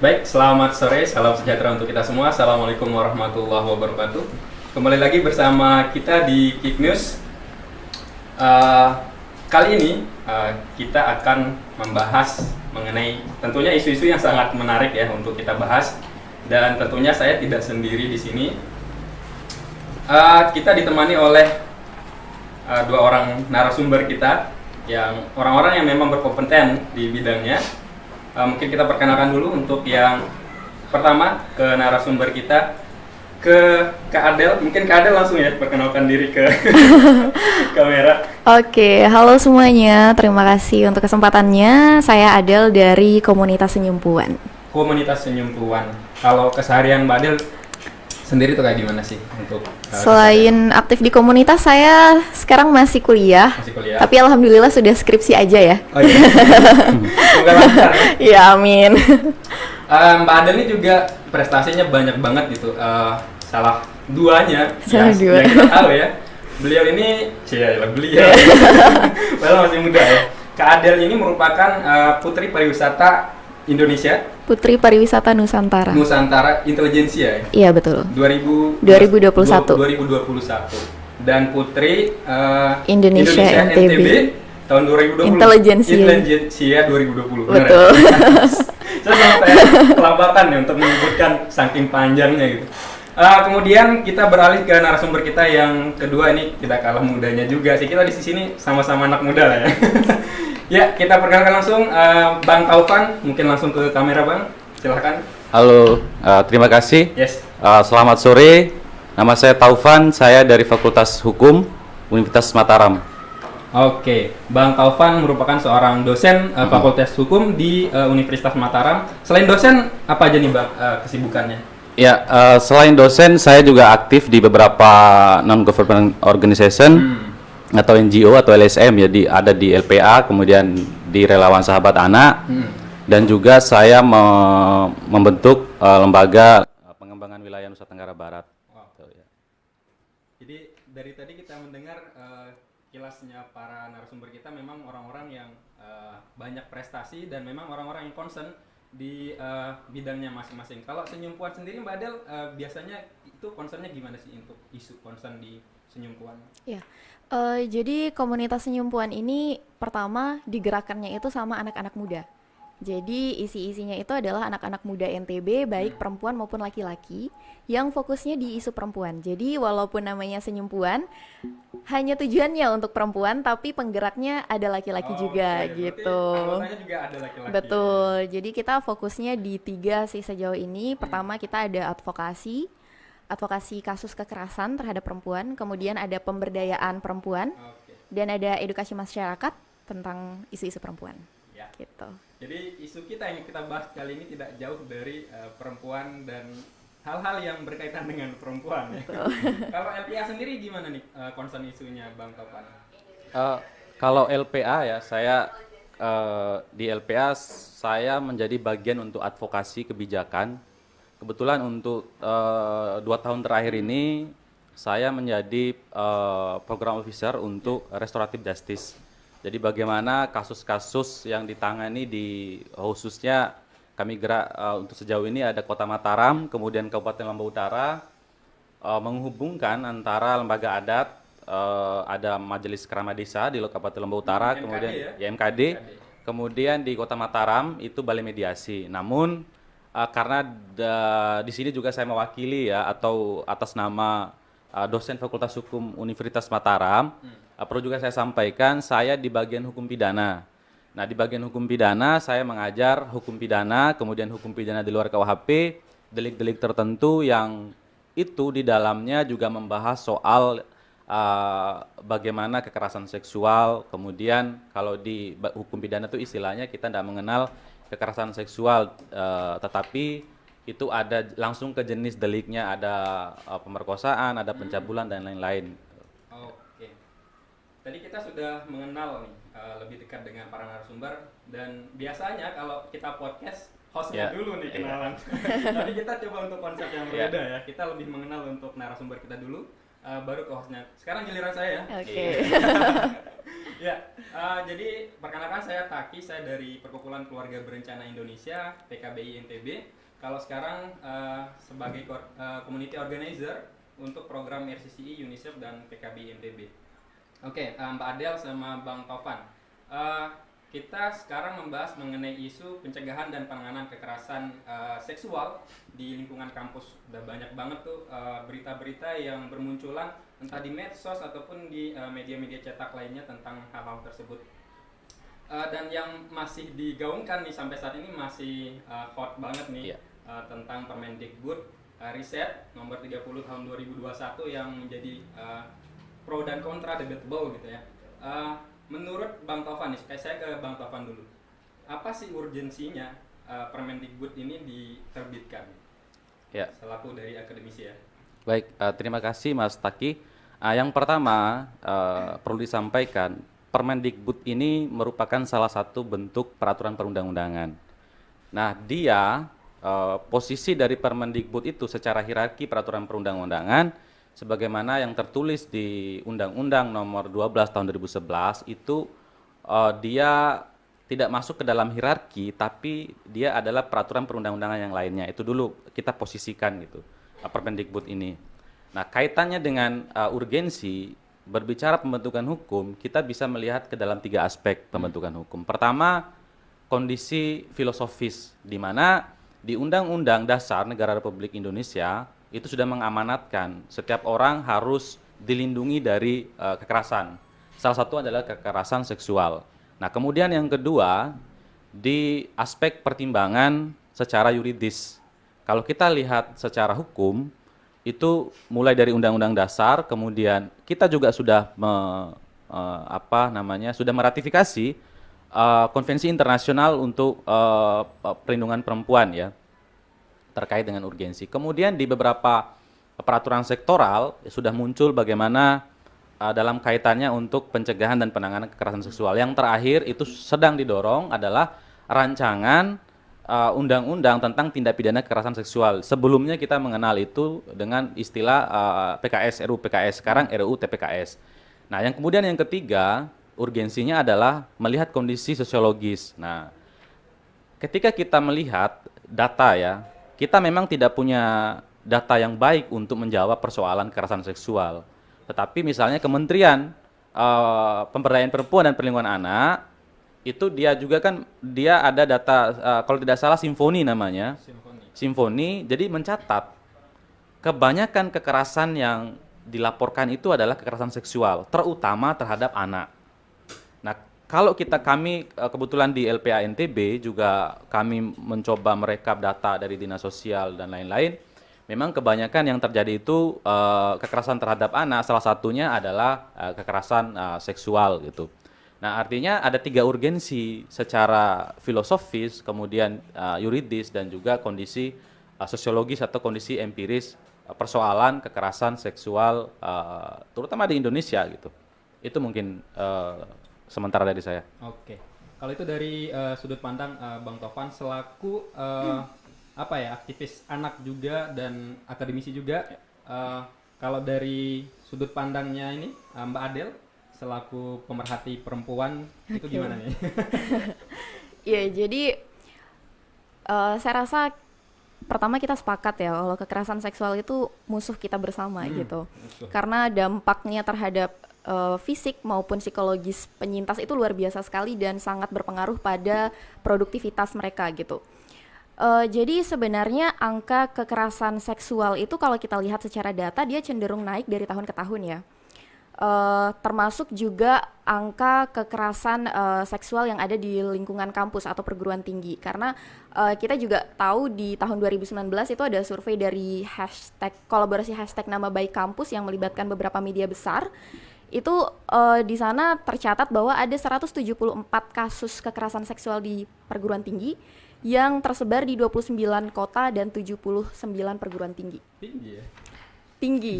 Baik, selamat sore, salam sejahtera untuk kita semua. Assalamualaikum warahmatullahi wabarakatuh. Kembali lagi bersama kita di Kick News. Kali ini kita akan membahas mengenai tentunya isu-isu yang sangat menarik ya untuk kita bahas. Dan tentunya saya tidak sendiri di sini. Kita ditemani oleh dua orang narasumber kita yang orang-orang yang memang berkompeten di bidangnya. Mungkin kita perkenalkan dulu untuk yang pertama ke narasumber kita, ke Kak Adel. Mungkin Kak Adel langsung ya perkenalkan diri ke kamera. Oke, halo semuanya. Terima kasih untuk kesempatannya. Saya Adel dari Komunitas Senyum Puan. Komunitas Senyum Puan. Kalau keseharian Mbak Adel sendiri tuh kayak gimana sih untuk Selain aktif di komunitas, saya sekarang masih kuliah. Masih kuliah? Tapi alhamdulillah sudah skripsi aja ya. Oh iya. Semoga lancar ya. Ya, amin. Mbak Adel ini juga prestasinya banyak banget gitu. Salah duanya Salah dua. yang kita tahu ya. Beliau ini, beliau padahal masih muda ya. Kak Adel ini merupakan Putri Pariwisata Indonesia, Putri Pariwisata Nusantara. Nusantara Intelijensia ya? Iya, betul. 2021. 2021. Dan Putri Indonesia NTB tahun 2020. Intelijensia 2020. Betul. Saya sampai kelambatan ya untuk menyebutkan saking panjangnya gitu. Kemudian kita beralih ke narasumber kita yang kedua, ini tidak kalah mudanya juga sih. Kita di sini sama-sama anak muda lah ya. Ya, kita perkenalkan langsung Bang Taufan. Mungkin langsung ke kamera Bang, silahkan. Halo, terima kasih. Yes. Selamat sore, nama saya Taufan, saya dari Fakultas Hukum Universitas Mataram. Oke, Bang Taufan merupakan seorang dosen Fakultas Hukum di Universitas Mataram. Selain dosen, apa aja nih Bang kesibukannya? Ya, selain dosen, saya juga aktif di beberapa non-government organization atau NGO atau LSM ya, ada di LPA, kemudian di Relawan Sahabat Anak, dan juga saya membentuk lembaga pengembangan wilayah Nusa Tenggara Barat. Wow. Jadi dari tadi kita mendengar kilasnya para narasumber kita memang orang-orang yang banyak prestasi dan memang orang-orang yang concern di bidangnya masing-masing. Kalau Senyum Puan sendiri Mbak Adel biasanya itu concernnya gimana sih untuk isu concern di Senyum Puan? Ya. Jadi komunitas Senyum Puan ini pertama digerakkannya itu sama anak-anak muda. Jadi isi-isinya itu adalah anak-anak muda NTB, baik perempuan maupun laki-laki, yang fokusnya di isu perempuan. Jadi walaupun namanya Senyum Puan, hanya tujuannya untuk perempuan, tapi penggeraknya ada laki-laki juga gitu. Anggotanya juga ada laki-laki. Betul. Jadi kita fokusnya di 3 sih sejauh ini. Pertama kita ada advokasi kasus kekerasan terhadap perempuan, kemudian ada pemberdayaan perempuan, dan ada edukasi masyarakat tentang isu-isu perempuan. Ya. Gitu. Jadi isu kita yang kita bahas kali ini tidak jauh dari perempuan dan hal-hal yang berkaitan dengan perempuan. Ya. Kalau LPA sendiri gimana nih concern isunya Bang Taufan? Kalau LPA ya, saya di LPA saya menjadi bagian untuk advokasi kebijakan. Kebetulan untuk 2 tahun terakhir ini saya menjadi program officer untuk restoratif justice. Jadi bagaimana kasus-kasus yang ditangani di khususnya kami gerak untuk sejauh ini ada Kota Mataram, kemudian Kabupaten Lombok Utara, menghubungkan antara lembaga adat, ada Majelis Kerama Desa di Kabupaten Lombok Utara, MKD kemudian ya? MKD, kemudian di Kota Mataram itu Balai Mediasi. Namun karena di sini juga saya mewakili ya atau atas nama dosen Fakultas Hukum Universitas Mataram, perlu juga saya sampaikan saya di bagian hukum pidana. Nah, di bagian hukum pidana saya mengajar hukum pidana, kemudian hukum pidana di luar KUHP, delik-delik tertentu yang itu di dalamnya juga membahas soal bagaimana kekerasan seksual. Kemudian kalau di hukum pidana itu istilahnya kita tidak mengenal kekerasan seksual, tetapi itu ada langsung ke jenis deliknya, ada pemerkosaan, ada pencabulan dan lain-lain. Oke. Tadi kita sudah mengenal nih lebih dekat dengan para narasumber, dan biasanya kalau kita podcast hostnya dulu nih kenalan. Tapi kita coba untuk konsep yang berbeda ya. Kita lebih mengenal untuk narasumber kita dulu, baru ke hostnya. Sekarang giliran saya ya. Oke. Ya, jadi perkenalkan saya Taki, saya dari Perkumpulan Keluarga Berencana Indonesia (PKBI NTB). Kalau sekarang sebagai community organizer untuk program RCCI, UNICEF dan PKBI NTB. Oke, Mbak Adel sama Bang Taufan. Kita sekarang membahas mengenai isu pencegahan dan penanganan kekerasan seksual di lingkungan kampus. Udah banyak banget tuh berita-berita yang bermunculan entah di medsos ataupun di media-media cetak lainnya tentang hal-hal tersebut. Dan yang masih digaungkan nih sampai saat ini masih hot banget nih. Iya. Tentang Permendikbud Riset nomor 30 tahun 2021 yang menjadi pro dan kontra, debatable gitu ya. Menurut Bang Taufan nih, saya ke Bang Taufan dulu. Apa sih urgensinya Permendikbud ini diterbitkan? Ya. Selaku dari akademisi ya. Baik, terima kasih Mas Taki. Yang pertama perlu disampaikan, Permendikbud ini merupakan salah satu bentuk peraturan perundang-undangan. Nah, dia posisi dari Permendikbud itu secara hierarki peraturan perundang-undangan sebagaimana yang tertulis di Undang-Undang Nomor 12 Tahun 2011 itu dia tidak masuk ke dalam hierarki, tapi dia adalah peraturan perundang-undangan yang lainnya. Itu dulu kita posisikan gitu Permendikbud ini. Nah, kaitannya dengan urgensi berbicara pembentukan hukum, kita bisa melihat ke dalam 3 aspek pembentukan hukum. Pertama, kondisi filosofis di mana di Undang-Undang Dasar Negara Republik Indonesia itu sudah mengamanatkan setiap orang harus dilindungi dari kekerasan. Salah satu adalah kekerasan seksual. Nah, kemudian yang kedua, di aspek pertimbangan secara yuridis. Kalau kita lihat secara hukum, itu mulai dari Undang-Undang Dasar, kemudian kita juga sudah sudah meratifikasi Konvensi Internasional untuk Perlindungan Perempuan ya, terkait dengan urgensi. Kemudian di beberapa peraturan sektoral sudah muncul bagaimana dalam kaitannya untuk pencegahan dan penanganan kekerasan seksual. Yang terakhir itu sedang didorong adalah rancangan undang-undang tentang tindak pidana kekerasan seksual. Sebelumnya kita mengenal itu dengan istilah PKS, RUU PKS, sekarang RUU TPKS. Nah, yang kemudian yang ketiga, urgensinya adalah melihat kondisi sosiologis. Nah, ketika kita melihat data ya, kita memang tidak punya data yang baik untuk menjawab persoalan kekerasan seksual. Tetapi misalnya Kementerian Pemberdayaan Perempuan dan Perlindungan Anak, itu dia juga kan, dia ada data, kalau tidak salah Simfoni namanya. Simfoni, jadi mencatat kebanyakan kekerasan yang dilaporkan itu adalah kekerasan seksual, terutama terhadap anak. Nah, kalau kami kebetulan di LPA NTB juga kami mencoba merekap data dari Dinas Sosial dan lain-lain. Memang kebanyakan yang terjadi itu kekerasan terhadap anak, salah satunya adalah kekerasan seksual gitu. Nah, artinya ada 3 urgensi secara filosofis, kemudian yuridis dan juga kondisi sosiologis atau kondisi empiris persoalan kekerasan seksual terutama di Indonesia gitu. Itu mungkin sementara dari saya. Oke, kalau itu dari sudut pandang Bang Taufan selaku aktivis anak juga dan akademisi juga. Kalau dari sudut pandangnya ini Mbak Adel selaku pemerhati perempuan itu gimana nih? Ya, jadi saya rasa pertama kita sepakat ya kalau kekerasan seksual itu musuh kita bersama gitu. Karena dampaknya terhadap fisik maupun psikologis penyintas itu luar biasa sekali dan sangat berpengaruh pada produktivitas mereka gitu. Jadi sebenarnya angka kekerasan seksual itu kalau kita lihat secara data dia cenderung naik dari tahun ke tahun ya. Termasuk juga angka kekerasan seksual yang ada di lingkungan kampus atau perguruan tinggi. Karena kita juga tahu di tahun 2019 itu ada survei dari kolaborasi hashtag nama baik kampus yang melibatkan beberapa media besar. Itu di sana tercatat bahwa ada 174 kasus kekerasan seksual di perguruan tinggi yang tersebar di 29 kota dan 79 perguruan tinggi. Tinggi ya? Tinggi.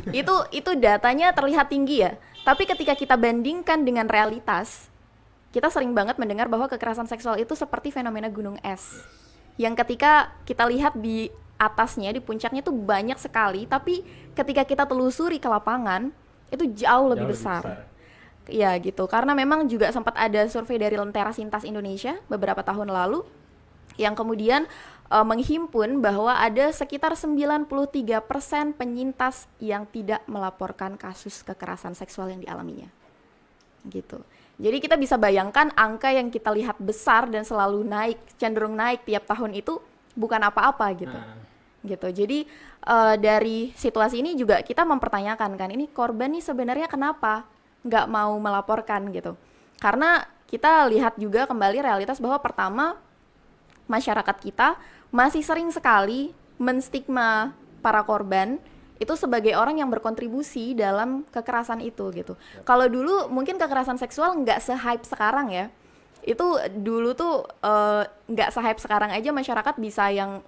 Itu datanya terlihat tinggi ya. Tapi ketika kita bandingkan dengan realitas, kita sering banget mendengar bahwa kekerasan seksual itu seperti fenomena gunung es. Yang ketika kita lihat di atasnya, di puncaknya itu banyak sekali, tapi ketika kita telusuri ke lapangan, itu jauh lebih besar. Ya gitu, karena memang juga sempat ada survei dari Lentera Sintas Indonesia beberapa tahun lalu yang kemudian menghimpun bahwa ada sekitar 93% penyintas yang tidak melaporkan kasus kekerasan seksual yang dialaminya. Gitu. Jadi kita bisa bayangkan angka yang kita lihat besar dan selalu naik, cenderung naik tiap tahun itu bukan apa-apa gitu. Gitu. Jadi dari situasi ini juga kita mempertanyakan kan, ini korban nih sebenarnya kenapa nggak mau melaporkan gitu. Karena kita lihat juga kembali realitas bahwa pertama masyarakat kita masih sering sekali menstigma para korban itu sebagai orang yang berkontribusi dalam kekerasan itu gitu. Kalau dulu mungkin kekerasan seksual nggak se-hype sekarang ya. Itu dulu tuh nggak se-hype sekarang aja masyarakat bisa yang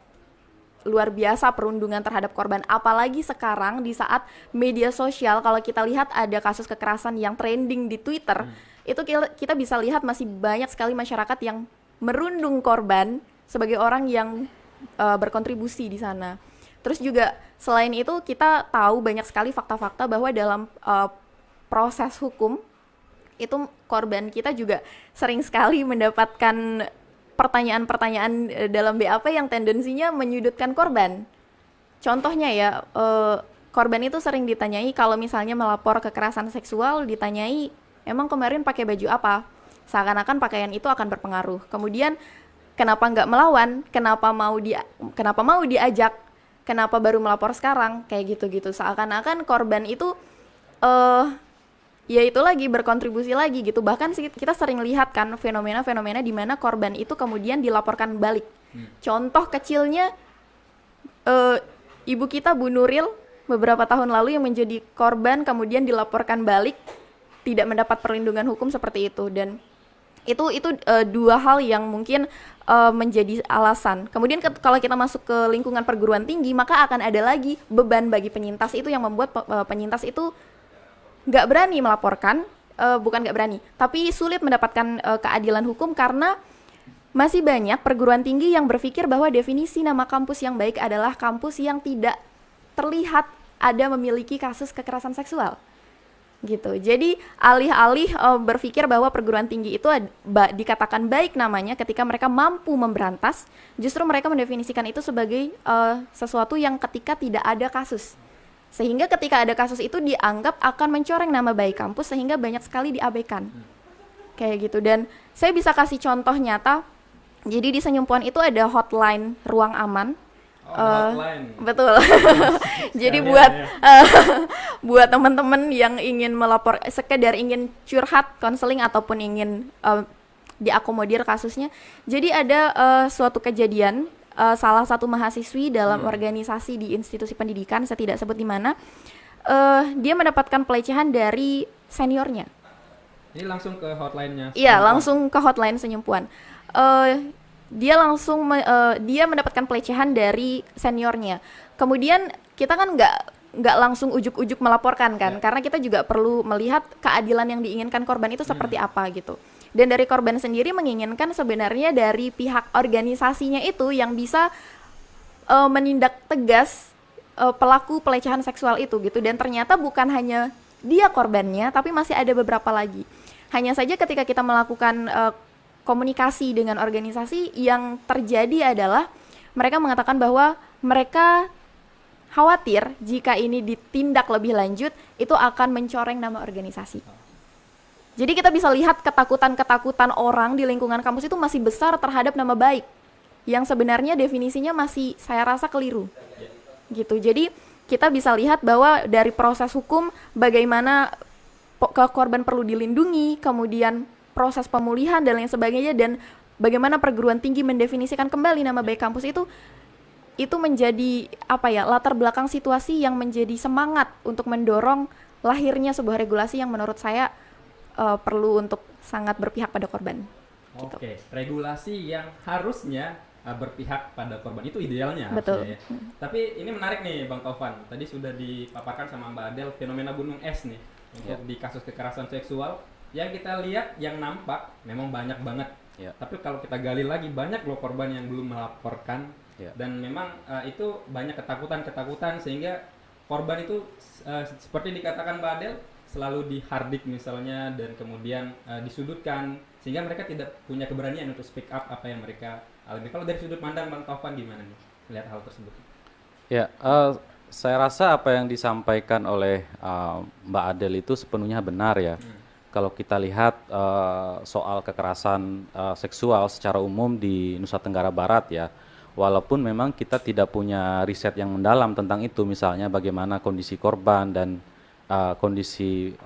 luar biasa perundungan terhadap korban. Apalagi sekarang di saat media sosial, kalau kita lihat ada kasus kekerasan yang trending di Twitter, itu kita bisa lihat masih banyak sekali masyarakat yang merundung korban sebagai orang yang berkontribusi di sana. Terus juga selain itu kita tahu banyak sekali fakta-fakta bahwa dalam proses hukum itu korban kita juga sering sekali mendapatkan pertanyaan-pertanyaan dalam BAP yang tendensinya menyudutkan korban. Contohnya ya, korban itu sering ditanyai kalau misalnya melapor kekerasan seksual, ditanyai emang kemarin pakai baju apa? Seakan-akan pakaian itu akan berpengaruh. Kemudian kenapa nggak melawan? Kenapa mau diajak? Kenapa baru melapor sekarang? Kayak gitu-gitu. Seakan-akan korban itu ya itu lagi berkontribusi lagi gitu. Bahkan kita sering lihat kan fenomena-fenomena di mana korban itu kemudian dilaporkan balik. Contoh kecilnya ibu kita Bu Nuril beberapa tahun lalu yang menjadi korban kemudian dilaporkan balik, tidak mendapat perlindungan hukum seperti itu. Dan itu dua hal yang mungkin menjadi alasan. Kemudian kalau kita masuk ke lingkungan perguruan tinggi, maka akan ada lagi beban bagi penyintas itu yang membuat penyintas itu nggak berani melaporkan, bukan nggak berani, tapi sulit mendapatkan keadilan hukum karena masih banyak perguruan tinggi yang berpikir bahwa definisi nama kampus yang baik adalah kampus yang tidak terlihat ada memiliki kasus kekerasan seksual. Gitu. Jadi alih-alih berpikir bahwa perguruan tinggi itu dikatakan baik namanya ketika mereka mampu memberantas, justru mereka mendefinisikan itu sebagai sesuatu yang ketika tidak ada kasus. Sehingga ketika ada kasus itu dianggap akan mencoreng nama baik kampus sehingga banyak sekali diabaikan. Kayak gitu. Dan saya bisa kasih contoh nyata. Jadi di Senyum Puan itu ada hotline ruang aman. Hotline. Betul. Jadi buat teman-teman yang ingin melapor, sekedar ingin curhat, konseling ataupun ingin diakomodir kasusnya. Jadi ada suatu kejadian salah satu mahasiswi dalam organisasi di institusi pendidikan, saya tidak sebut di mana, dia mendapatkan pelecehan dari seniornya. Ini langsung ke hotline-nya. Iya, langsung ke hotline Senyum Puan. Dia mendapatkan pelecehan dari seniornya. Kemudian kita kan nggak langsung ujuk-ujuk melaporkan kan, karena kita juga perlu melihat keadilan yang diinginkan korban itu seperti apa gitu. Dan dari korban sendiri menginginkan sebenarnya dari pihak organisasinya itu yang bisa menindak tegas pelaku pelecehan seksual itu gitu. Dan ternyata bukan hanya dia korbannya, tapi masih ada beberapa lagi. Hanya saja ketika kita melakukan komunikasi dengan organisasi, yang terjadi adalah mereka mengatakan bahwa mereka khawatir jika ini ditindak lebih lanjut itu akan mencoreng nama organisasi. Jadi kita bisa lihat ketakutan-ketakutan orang di lingkungan kampus itu masih besar terhadap nama baik, yang sebenarnya definisinya masih saya rasa keliru. Gitu. Jadi kita bisa lihat bahwa dari proses hukum bagaimana korban perlu dilindungi, kemudian proses pemulihan dan lain sebagainya, dan bagaimana perguruan tinggi mendefinisikan kembali nama baik kampus itu menjadi latar belakang situasi yang menjadi semangat untuk mendorong lahirnya sebuah regulasi yang menurut saya perlu untuk sangat berpihak pada korban. Gitu. Oke, regulasi yang harusnya berpihak pada korban itu idealnya. Betul. Ya. Tapi ini menarik nih Bang Taufan, tadi sudah dipaparkan sama Mbak Adel fenomena gunung es nih untuk di kasus kekerasan seksual. Yang kita lihat, yang nampak memang banyak banget. Tapi kalau kita gali lagi, banyak loh korban yang belum melaporkan. Dan memang itu banyak ketakutan sehingga korban itu seperti dikatakan Mbak Adel, selalu dihardik misalnya dan kemudian disudutkan sehingga mereka tidak punya keberanian untuk speak up apa yang mereka alami. Kalau dari sudut pandang Bang Taufan gimana nih melihat hal tersebut? Ya, saya rasa apa yang disampaikan oleh Mbak Adel itu sepenuhnya benar ya. Kalau kita lihat soal kekerasan seksual secara umum di Nusa Tenggara Barat ya, walaupun memang kita tidak punya riset yang mendalam tentang itu, misalnya bagaimana kondisi korban dan kondisi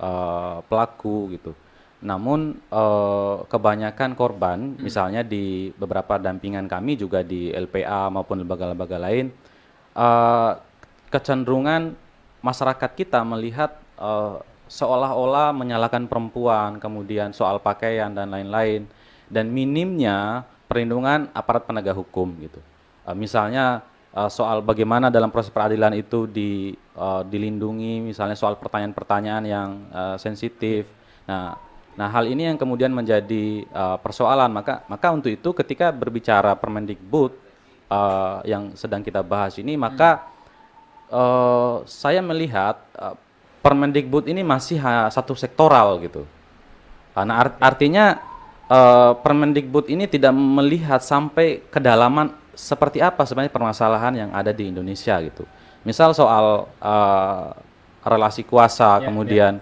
pelaku gitu. Namun kebanyakan korban, misalnya di beberapa dampingan kami juga di LPA maupun lembaga-lembaga lain, kecenderungan masyarakat kita melihat seolah-olah menyalahkan perempuan, kemudian soal pakaian dan lain-lain, dan minimnya perlindungan aparat penegak hukum gitu. Misalnya soal bagaimana dalam proses peradilan itu dilindungi, misalnya soal pertanyaan-pertanyaan yang sensitif. Nah, hal ini yang kemudian menjadi persoalan. Maka untuk itu ketika berbicara Permendikbud yang sedang kita bahas ini, maka saya melihat Permendikbud ini masih satu sektoral gitu. Nah, artinya Permendikbud ini tidak melihat sampai kedalaman seperti apa sebenarnya permasalahan yang ada di Indonesia gitu. Misal soal relasi kuasa, kemudian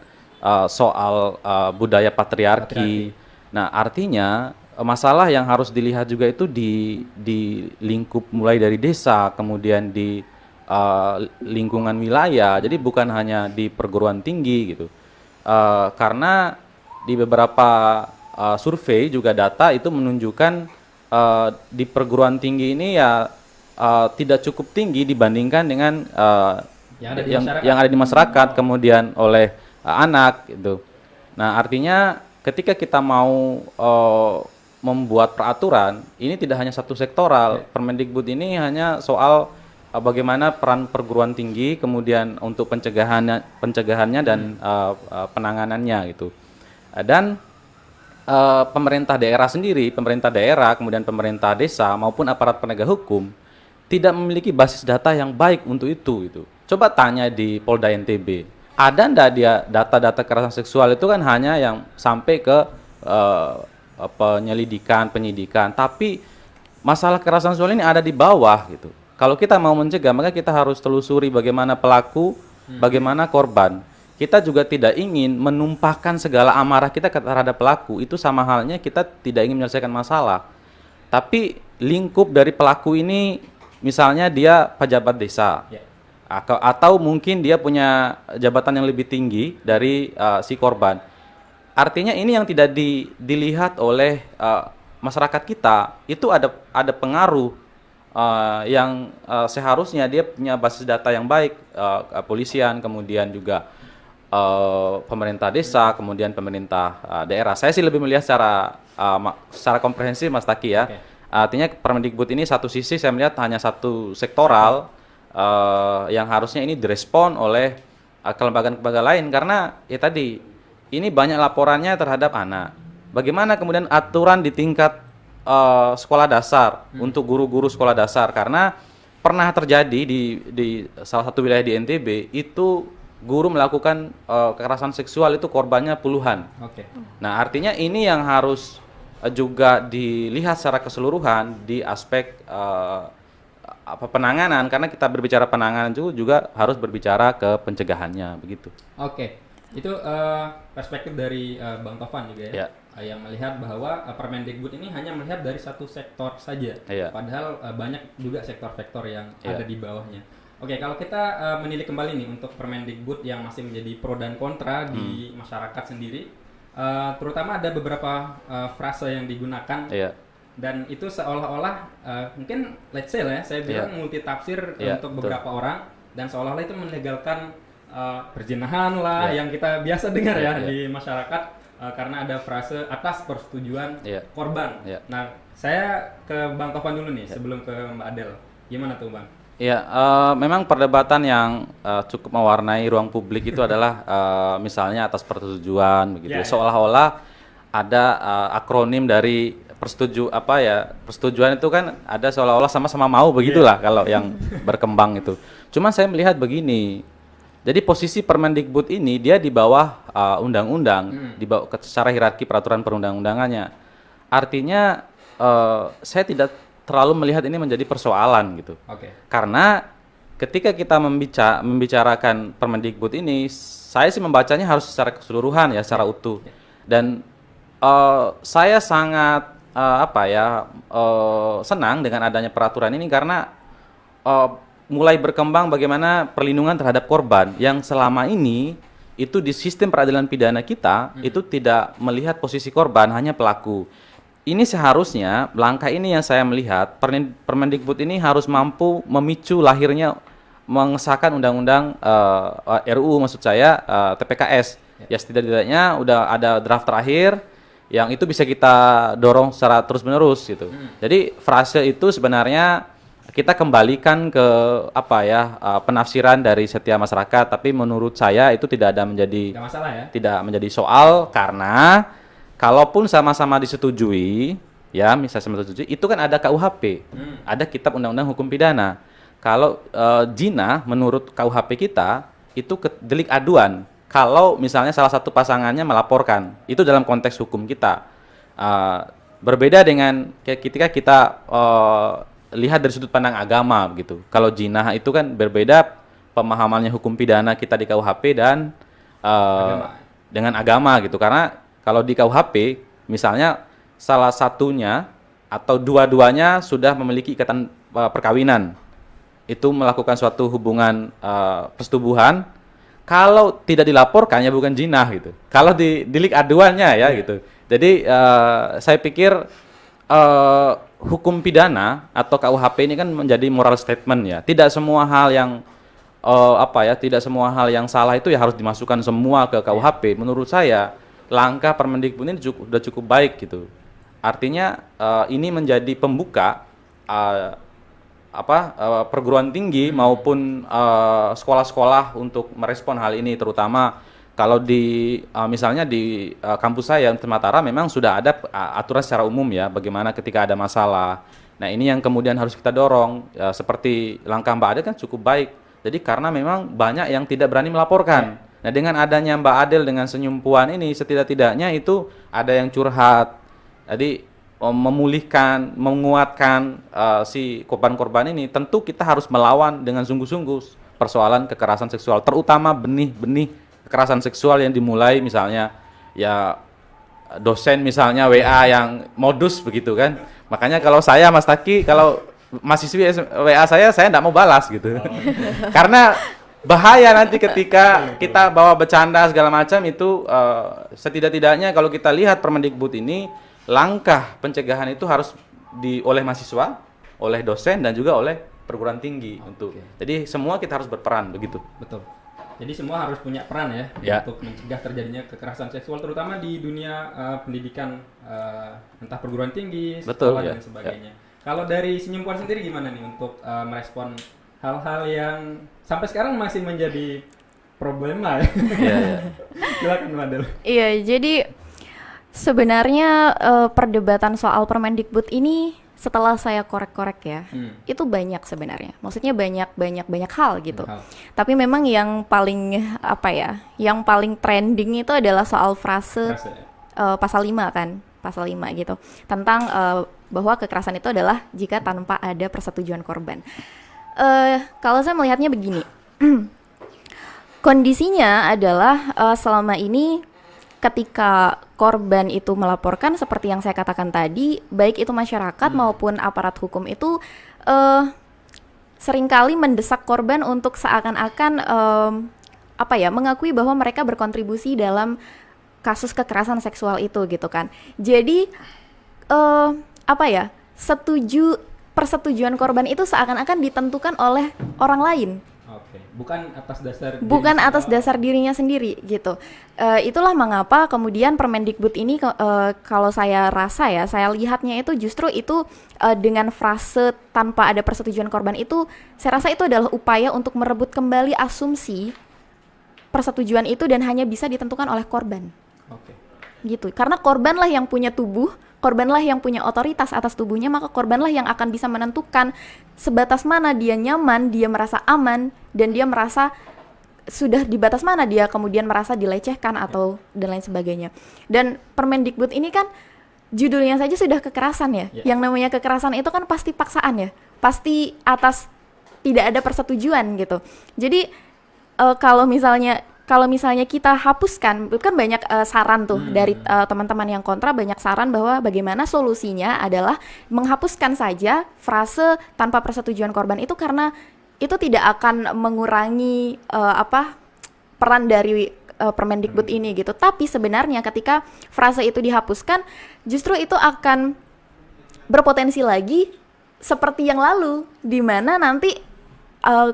soal budaya patriarki. Nah, artinya masalah yang harus dilihat juga itu di lingkup mulai dari desa, kemudian di lingkungan wilayah. Jadi bukan hanya di perguruan tinggi gitu. Karena di beberapa survei juga data itu menunjukkan di perguruan tinggi ini ya tidak cukup tinggi dibandingkan dengan yang ada di masyarakat, kemudian oleh anak gitu. Nah, artinya ketika kita mau membuat peraturan, ini tidak hanya satu sektoral. Permendikbud ini hanya soal bagaimana peran perguruan tinggi, kemudian untuk pencegahannya dan penanganannya gitu. Dan pemerintah daerah sendiri, pemerintah daerah, kemudian pemerintah desa maupun aparat penegak hukum tidak memiliki basis data yang baik untuk itu gitu. Coba tanya di Polda NTB, ada ndak dia data-data kekerasan seksual itu kan hanya yang sampai ke penyelidikan, penyidikan, tapi masalah kekerasan seksual ini ada di bawah gitu. Kalau kita mau mencegah, maka kita harus telusuri bagaimana pelaku, bagaimana korban. Kita juga tidak ingin menumpahkan segala amarah kita terhadap pelaku. Itu sama halnya kita tidak ingin menyelesaikan masalah. Tapi lingkup dari pelaku ini, misalnya dia pejabat desa, atau mungkin dia punya jabatan yang lebih tinggi dari si korban. Artinya ini yang tidak dilihat oleh masyarakat kita. Itu ada pengaruh yang seharusnya dia punya basis data yang baik, kepolisian, kemudian juga pemerintah desa, kemudian pemerintah daerah. Saya sih lebih melihat secara komprehensif, Mas Taki ya. Artinya Permendikbud ini satu sisi saya melihat hanya satu sektoral yang harusnya ini direspon oleh kelembagaan-kelembagaan lain, karena ya tadi ini banyak laporannya terhadap anak. Bagaimana kemudian aturan di tingkat sekolah dasar untuk guru-guru sekolah dasar, karena pernah terjadi di salah satu wilayah di NTB itu guru melakukan kekerasan seksual itu korbannya puluhan. Nah, artinya ini yang harus juga dilihat secara keseluruhan di aspek penanganan, karena kita berbicara penanganan juga harus berbicara ke pencegahannya begitu. Itu perspektif dari Bang Taufan juga ya. Yang melihat bahwa Permendikbud ini hanya melihat dari satu sektor saja, padahal banyak juga sektor-sektor yang ada di bawahnya. Kalau kita menilik kembali nih untuk Permendikbud yang masih menjadi pro dan kontra di masyarakat sendiri, terutama ada beberapa frase yang digunakan dan itu seolah-olah mungkin let's say lah ya, saya bilang multitafsir untuk beberapa orang, dan seolah-olah itu melegalkan perzinahan lah yang kita biasa dengar di masyarakat. Karena ada frase atas persetujuan korban. Nah, saya ke Bang Taufan dulu nih sebelum ke Mbak Adel. Gimana tuh Bang? Memang perdebatan yang cukup mewarnai ruang publik itu adalah misalnya atas persetujuan begitu. Seolah-olah ada akronim dari persetujuan itu kan ada seolah-olah sama-sama mau begitulah kalau yang berkembang itu. Cuman saya melihat begini, Jadi posisi Permendikbud ini dia di bawah undang-undang, di bawah secara hierarki peraturan perundang-undangannya. Artinya saya tidak terlalu melihat ini menjadi persoalan gitu. Oke. Karena ketika kita membicarakan Permendikbud ini, saya sih membacanya harus secara keseluruhan ya, secara utuh. Dan saya sangat senang dengan adanya peraturan ini karena mulai berkembang bagaimana perlindungan terhadap korban yang selama ini itu di sistem peradilan pidana kita itu tidak melihat posisi korban, hanya pelaku. Ini seharusnya langkah ini yang saya melihat Permendikbud ini harus mampu memicu lahirnya mengesahkan undang-undang RUU maksud saya TPKS. Ya setidaknya udah ada draft terakhir yang itu bisa kita dorong secara terus-menerus gitu. Jadi frase itu sebenarnya kita kembalikan ke penafsiran dari setiap masyarakat, tapi menurut saya itu tidak Nggak masalah ya. tidak menjadi soal karena kalaupun sama-sama disetujui, ya misalnya sama disetujui, itu kan ada KUHP, ada Kitab Undang-Undang Hukum Pidana. Kalau zina menurut KUHP kita itu delik aduan. Kalau misalnya salah satu pasangannya melaporkan, itu dalam konteks hukum kita. Berbeda dengan ketika kita lihat dari sudut pandang agama begitu. Kalau zina itu kan berbeda pemahamannya hukum pidana kita di KUHP dan dengan agama gitu. Karena kalau di KUHP misalnya salah satunya atau dua-duanya sudah memiliki ikatan perkawinan, itu melakukan suatu hubungan persetubuhan, kalau tidak dilaporkan ya bukan zina gitu. Kalau di delik aduannya ya gitu. Jadi saya pikir hukum pidana atau KUHP ini kan menjadi moral statement ya. Tidak semua hal yang tidak semua hal yang salah itu ya harus dimasukkan semua ke KUHP. Menurut saya langkah Permendikbud ini sudah cukup baik gitu. Artinya ini menjadi pembuka perguruan tinggi maupun sekolah-sekolah untuk merespon hal ini, terutama kalau di misalnya di kampus saya yang Mataram memang sudah ada aturan secara umum ya bagaimana ketika ada masalah. Nah ini yang kemudian harus kita dorong seperti langkah Mbak Adel kan cukup baik. Jadi karena memang banyak yang tidak berani melaporkan. Nah dengan adanya Mbak Adel dengan senyum puan ini setidak-tidaknya itu ada yang curhat. Jadi memulihkan, menguatkan si korban-korban ini, tentu kita harus melawan dengan sungguh-sungguh persoalan kekerasan seksual, terutama benih-benih kekerasan seksual yang dimulai misalnya ya dosen misalnya WA yang modus begitu kan. Makanya kalau saya Mas Taki, kalau mahasiswi WA saya tidak mau balas gitu. Karena bahaya nanti ketika kita bawa bercanda segala macam itu setidak-tidaknya kalau kita lihat Permendikbud ini langkah pencegahan itu harus oleh mahasiswa, oleh dosen dan juga oleh perguruan tinggi untuk. Jadi semua kita harus berperan begitu. Betul. Jadi semua harus punya peran ya untuk mencegah terjadinya kekerasan seksual terutama di dunia pendidikan entah perguruan tinggi, sekolah dan sebagainya. Kalau dari Senyum Puan sendiri gimana nih untuk merespon hal-hal yang sampai sekarang masih menjadi problema ya? Silakan Madel. Iya, jadi sebenarnya perdebatan soal Permendikbud ini setelah saya korek-korek ya, itu banyak sebenarnya. Maksudnya banyak hal gitu. Tapi memang yang paling yang paling trending itu adalah soal frase pasal 5 kan, pasal 5 gitu. Tentang bahwa kekerasan itu adalah jika tanpa ada persetujuan korban. Kalau saya melihatnya begini. Kondisinya adalah selama ini ketika korban itu melaporkan seperti yang saya katakan tadi, baik itu masyarakat maupun aparat hukum itu seringkali mendesak korban untuk seakan-akan mengakui bahwa mereka berkontribusi dalam kasus kekerasan seksual itu gitu kan. Jadi persetujuan korban itu seakan-akan ditentukan oleh orang lain. Bukan atas dasar dirinya sendiri gitu. Itulah mengapa kemudian Permendikbud ini kalau saya rasa ya, saya lihatnya itu justru itu dengan frase tanpa ada persetujuan korban itu, saya rasa itu adalah upaya untuk merebut kembali asumsi persetujuan itu dan hanya bisa ditentukan oleh korban. Gitu. Karena korbanlah yang punya tubuh, korbanlah yang punya otoritas atas tubuhnya, maka korbanlah yang akan bisa menentukan sebatas mana dia nyaman, dia merasa aman, dan dia merasa sudah di batas mana dia kemudian merasa dilecehkan atau dan lain sebagainya. Dan Permendikbud ini kan judulnya saja sudah kekerasan ya. Yang namanya kekerasan itu kan pasti paksaan ya, pasti atas tidak ada persetujuan gitu. Jadi kalau misalnya kita hapuskan, itu kan banyak saran tuh dari teman-teman yang kontra, banyak saran bahwa bagaimana solusinya adalah menghapuskan saja frase tanpa persetujuan korban itu, karena itu tidak akan mengurangi peran dari Permendikbud ini gitu. Tapi sebenarnya ketika frase itu dihapuskan, justru itu akan berpotensi lagi seperti yang lalu, di mana nanti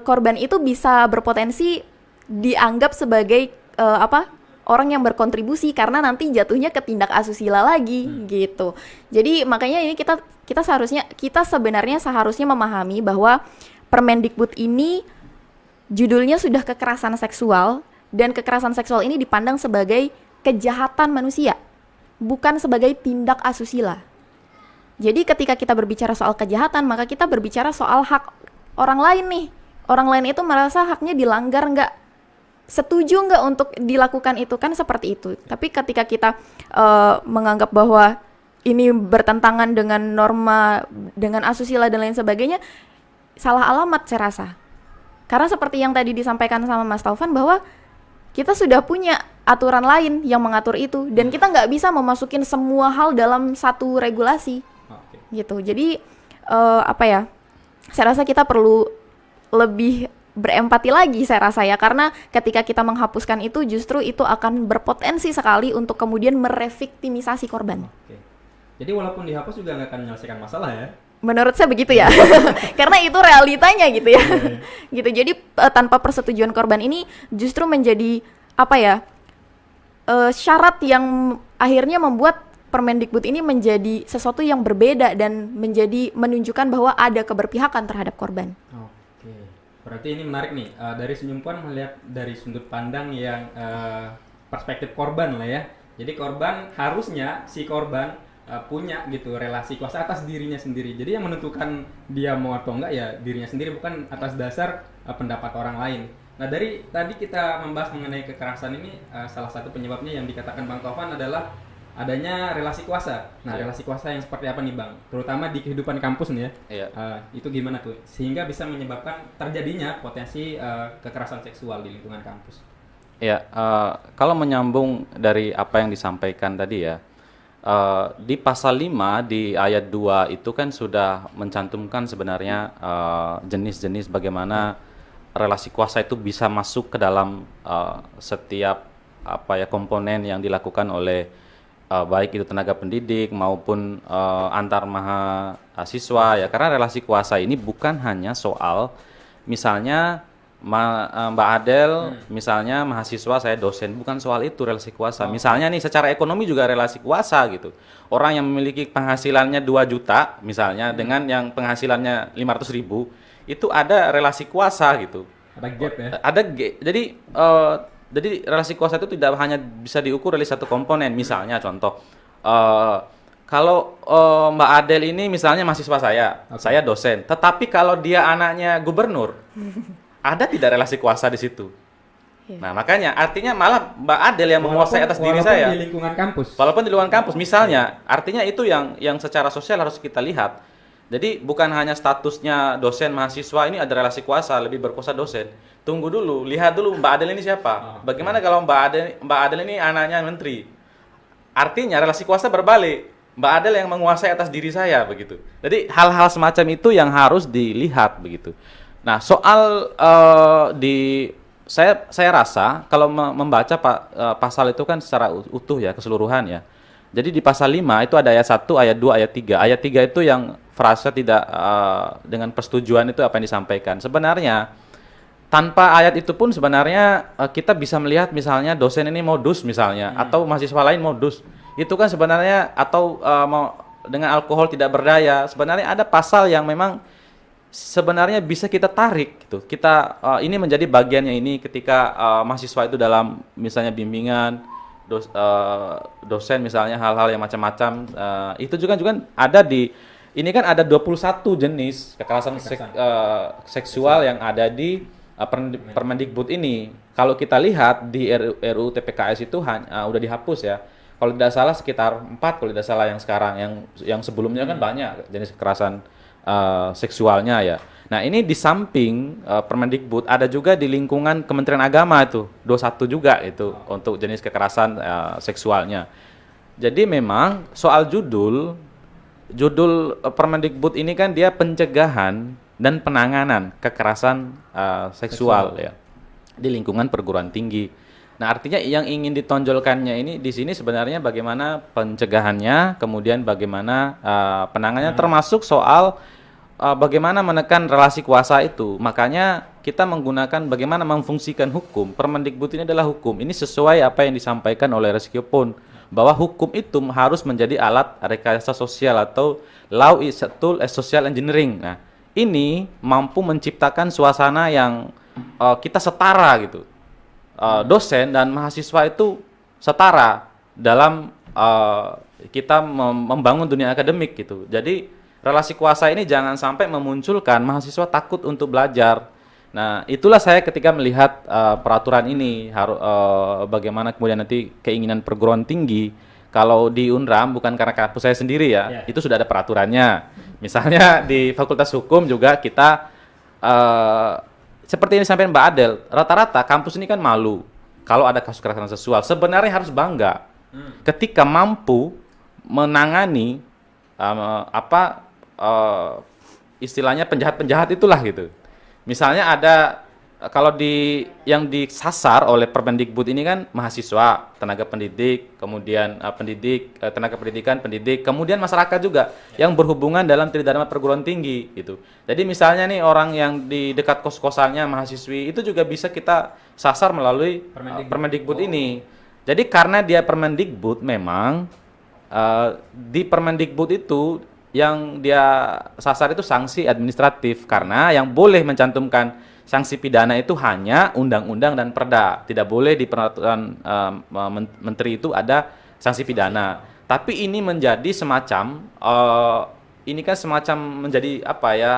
korban itu bisa berpotensi dianggap sebagai orang yang berkontribusi, karena nanti jatuhnya ke tindak asusila lagi gitu. Jadi makanya ini kita sebenarnya seharusnya memahami bahwa Permendikbud ini judulnya sudah kekerasan seksual, dan kekerasan seksual ini dipandang sebagai kejahatan manusia, bukan sebagai tindak asusila. Jadi ketika kita berbicara soal kejahatan, maka kita berbicara soal hak orang lain nih. Orang lain itu merasa haknya dilanggar, nggak setuju nggak untuk dilakukan itu, kan seperti itu. Tapi ketika kita menganggap bahwa ini bertentangan dengan norma, dengan asusila dan lain sebagainya, salah alamat saya rasa. Karena seperti yang tadi disampaikan sama Mas Taufan, bahwa kita sudah punya aturan lain yang mengatur itu, dan kita nggak bisa memasukin semua hal dalam satu regulasi. Gitu. Jadi saya rasa kita perlu lebih berempati lagi, saya rasa ya, karena ketika kita menghapuskan itu, justru itu akan berpotensi sekali untuk kemudian mereviktimisasi korban. Jadi walaupun dihapus juga nggak akan menyelesaikan masalah ya? Menurut saya begitu ya. Karena itu realitanya gitu ya. Gitu. Jadi tanpa persetujuan korban ini justru menjadi syarat yang akhirnya membuat Permendikbud ini menjadi sesuatu yang berbeda dan menunjukkan bahwa ada keberpihakan terhadap korban. Oke. Berarti ini menarik nih, dari Senyum Puan melihat dari sudut pandang yang perspektif korban lah ya. Jadi harusnya si korban punya gitu relasi kuasa atas dirinya sendiri. Jadi yang menentukan dia mau atau enggak ya dirinya sendiri, bukan atas dasar pendapat orang lain. Nah, dari tadi kita membahas mengenai kekerasan ini, salah satu penyebabnya yang dikatakan Bang Taufan adalah adanya relasi kuasa. Nah, relasi kuasa yang seperti apa nih Bang? Terutama di kehidupan kampus nih ya. Itu gimana tuh? Sehingga bisa menyebabkan terjadinya potensi kekerasan seksual di lingkungan kampus. Ya, kalau menyambung dari apa yang disampaikan tadi ya, di pasal 5 di ayat 2 itu kan sudah mencantumkan sebenarnya jenis-jenis bagaimana relasi kuasa itu bisa masuk ke dalam setiap komponen yang dilakukan oleh baik itu tenaga pendidik maupun antar mahasiswa ya, karena relasi kuasa ini bukan hanya soal misalnya Mbak Adel, misalnya mahasiswa, saya dosen, bukan soal itu relasi kuasa. Misalnya nih secara ekonomi juga relasi kuasa gitu. Orang yang memiliki penghasilannya 2 juta misalnya dengan yang penghasilannya 500.000, itu ada relasi kuasa gitu. Ada gap ya? Ada gap. Jadi relasi kuasa itu tidak hanya bisa diukur dari satu komponen. Misalnya contoh, kalau Mbak Adel ini misalnya mahasiswa saya dosen. Tetapi kalau dia anaknya gubernur, ada tidak relasi kuasa di situ? Nah, makanya artinya malah Mbak Adel yang menguasai atas diri saya. Walaupun di lingkungan kampus. Walaupun di lingkungan kampus, misalnya, artinya itu yang secara sosial harus kita lihat. Jadi bukan hanya statusnya dosen mahasiswa ini ada relasi kuasa, lebih berkuasa dosen. Tunggu dulu, lihat dulu Mbak Adel ini siapa. Bagaimana kalau Mbak Adel ini anaknya menteri? Artinya relasi kuasa berbalik. Mbak Adel yang menguasai atas diri saya begitu. Jadi hal-hal semacam itu yang harus dilihat begitu. Nah, soal saya rasa kalau membaca pasal itu kan secara utuh ya, keseluruhan ya. Jadi di pasal 5 itu ada ayat 1, ayat 2, ayat 3. Ayat 3 itu yang frasa tidak dengan persetujuan itu apa yang disampaikan. Sebenarnya tanpa ayat itu pun sebenarnya kita bisa melihat misalnya dosen ini modus misalnya atau mahasiswa lain modus. Itu kan sebenarnya atau dengan alkohol tidak berdaya. Sebenarnya ada pasal yang memang sebenarnya bisa kita tarik gitu. Kita ini menjadi bagiannya ini ketika mahasiswa itu dalam misalnya bimbingan dosen misalnya hal-hal yang macam-macam itu juga ada di ini kan ada 21 jenis kekerasan seksual yang ada di Permendikbud ini. Kalau kita lihat di RUU TPKS itu udah dihapus ya. Kalau tidak salah sekitar 4, kalau tidak salah yang sekarang, yang sebelumnya kan banyak jenis kekerasan seksualnya ya. Nah, ini di samping Permendikbud ada juga di lingkungan Kementerian Agama itu 21 juga itu untuk jenis kekerasan seksualnya. Jadi memang soal judul Permendikbud ini kan dia pencegahan dan penanganan kekerasan seksual ya di lingkungan perguruan tinggi. Nah, artinya yang ingin ditonjolkannya ini di sini sebenarnya bagaimana pencegahannya, kemudian bagaimana penanganannya, termasuk soal bagaimana menekan relasi kuasa itu. Makanya kita menggunakan bagaimana memfungsikan hukum. Permendikbud ini adalah hukum. Ini sesuai apa yang disampaikan oleh Reskiopun, bahwa hukum itu harus menjadi alat rekayasa sosial atau law is a tool as social engineering. Nah, ini mampu menciptakan suasana yang kita setara gitu. Dosen dan mahasiswa itu setara dalam kita membangun dunia akademik gitu. Jadi relasi kuasa ini jangan sampai memunculkan mahasiswa takut untuk belajar. Nah, itulah saya ketika melihat peraturan ini bagaimana kemudian nanti keinginan perguruan tinggi. Kalau di Unram bukan karena kampus saya sendiri ya, itu sudah ada peraturannya. Misalnya di Fakultas Hukum juga kita seperti yang disampaikan Mbak Adel, rata-rata kampus ini kan malu kalau ada kasus kekerasan seksual. Sebenarnya harus bangga ketika mampu menangani istilahnya penjahat-penjahat itulah gitu. Misalnya ada kalau yang disasar oleh Permendikbud ini kan mahasiswa, tenaga pendidik, kemudian tenaga pendidikan, pendidik, kemudian masyarakat juga yang berhubungan dalam tridharma perguruan tinggi gitu. Jadi misalnya nih orang yang di dekat kos-kosannya mahasiswi itu juga bisa kita sasar melalui Permendikbud ini. Jadi karena dia Permendikbud memang di Permendikbud itu yang dia sasar itu sanksi administratif, karena yang boleh mencantumkan sanksi pidana itu hanya undang-undang dan perda. Tidak boleh di peraturan menteri itu ada sanksi pidana. Tapi ini menjadi semacam ini kan semacam menjadi apa ya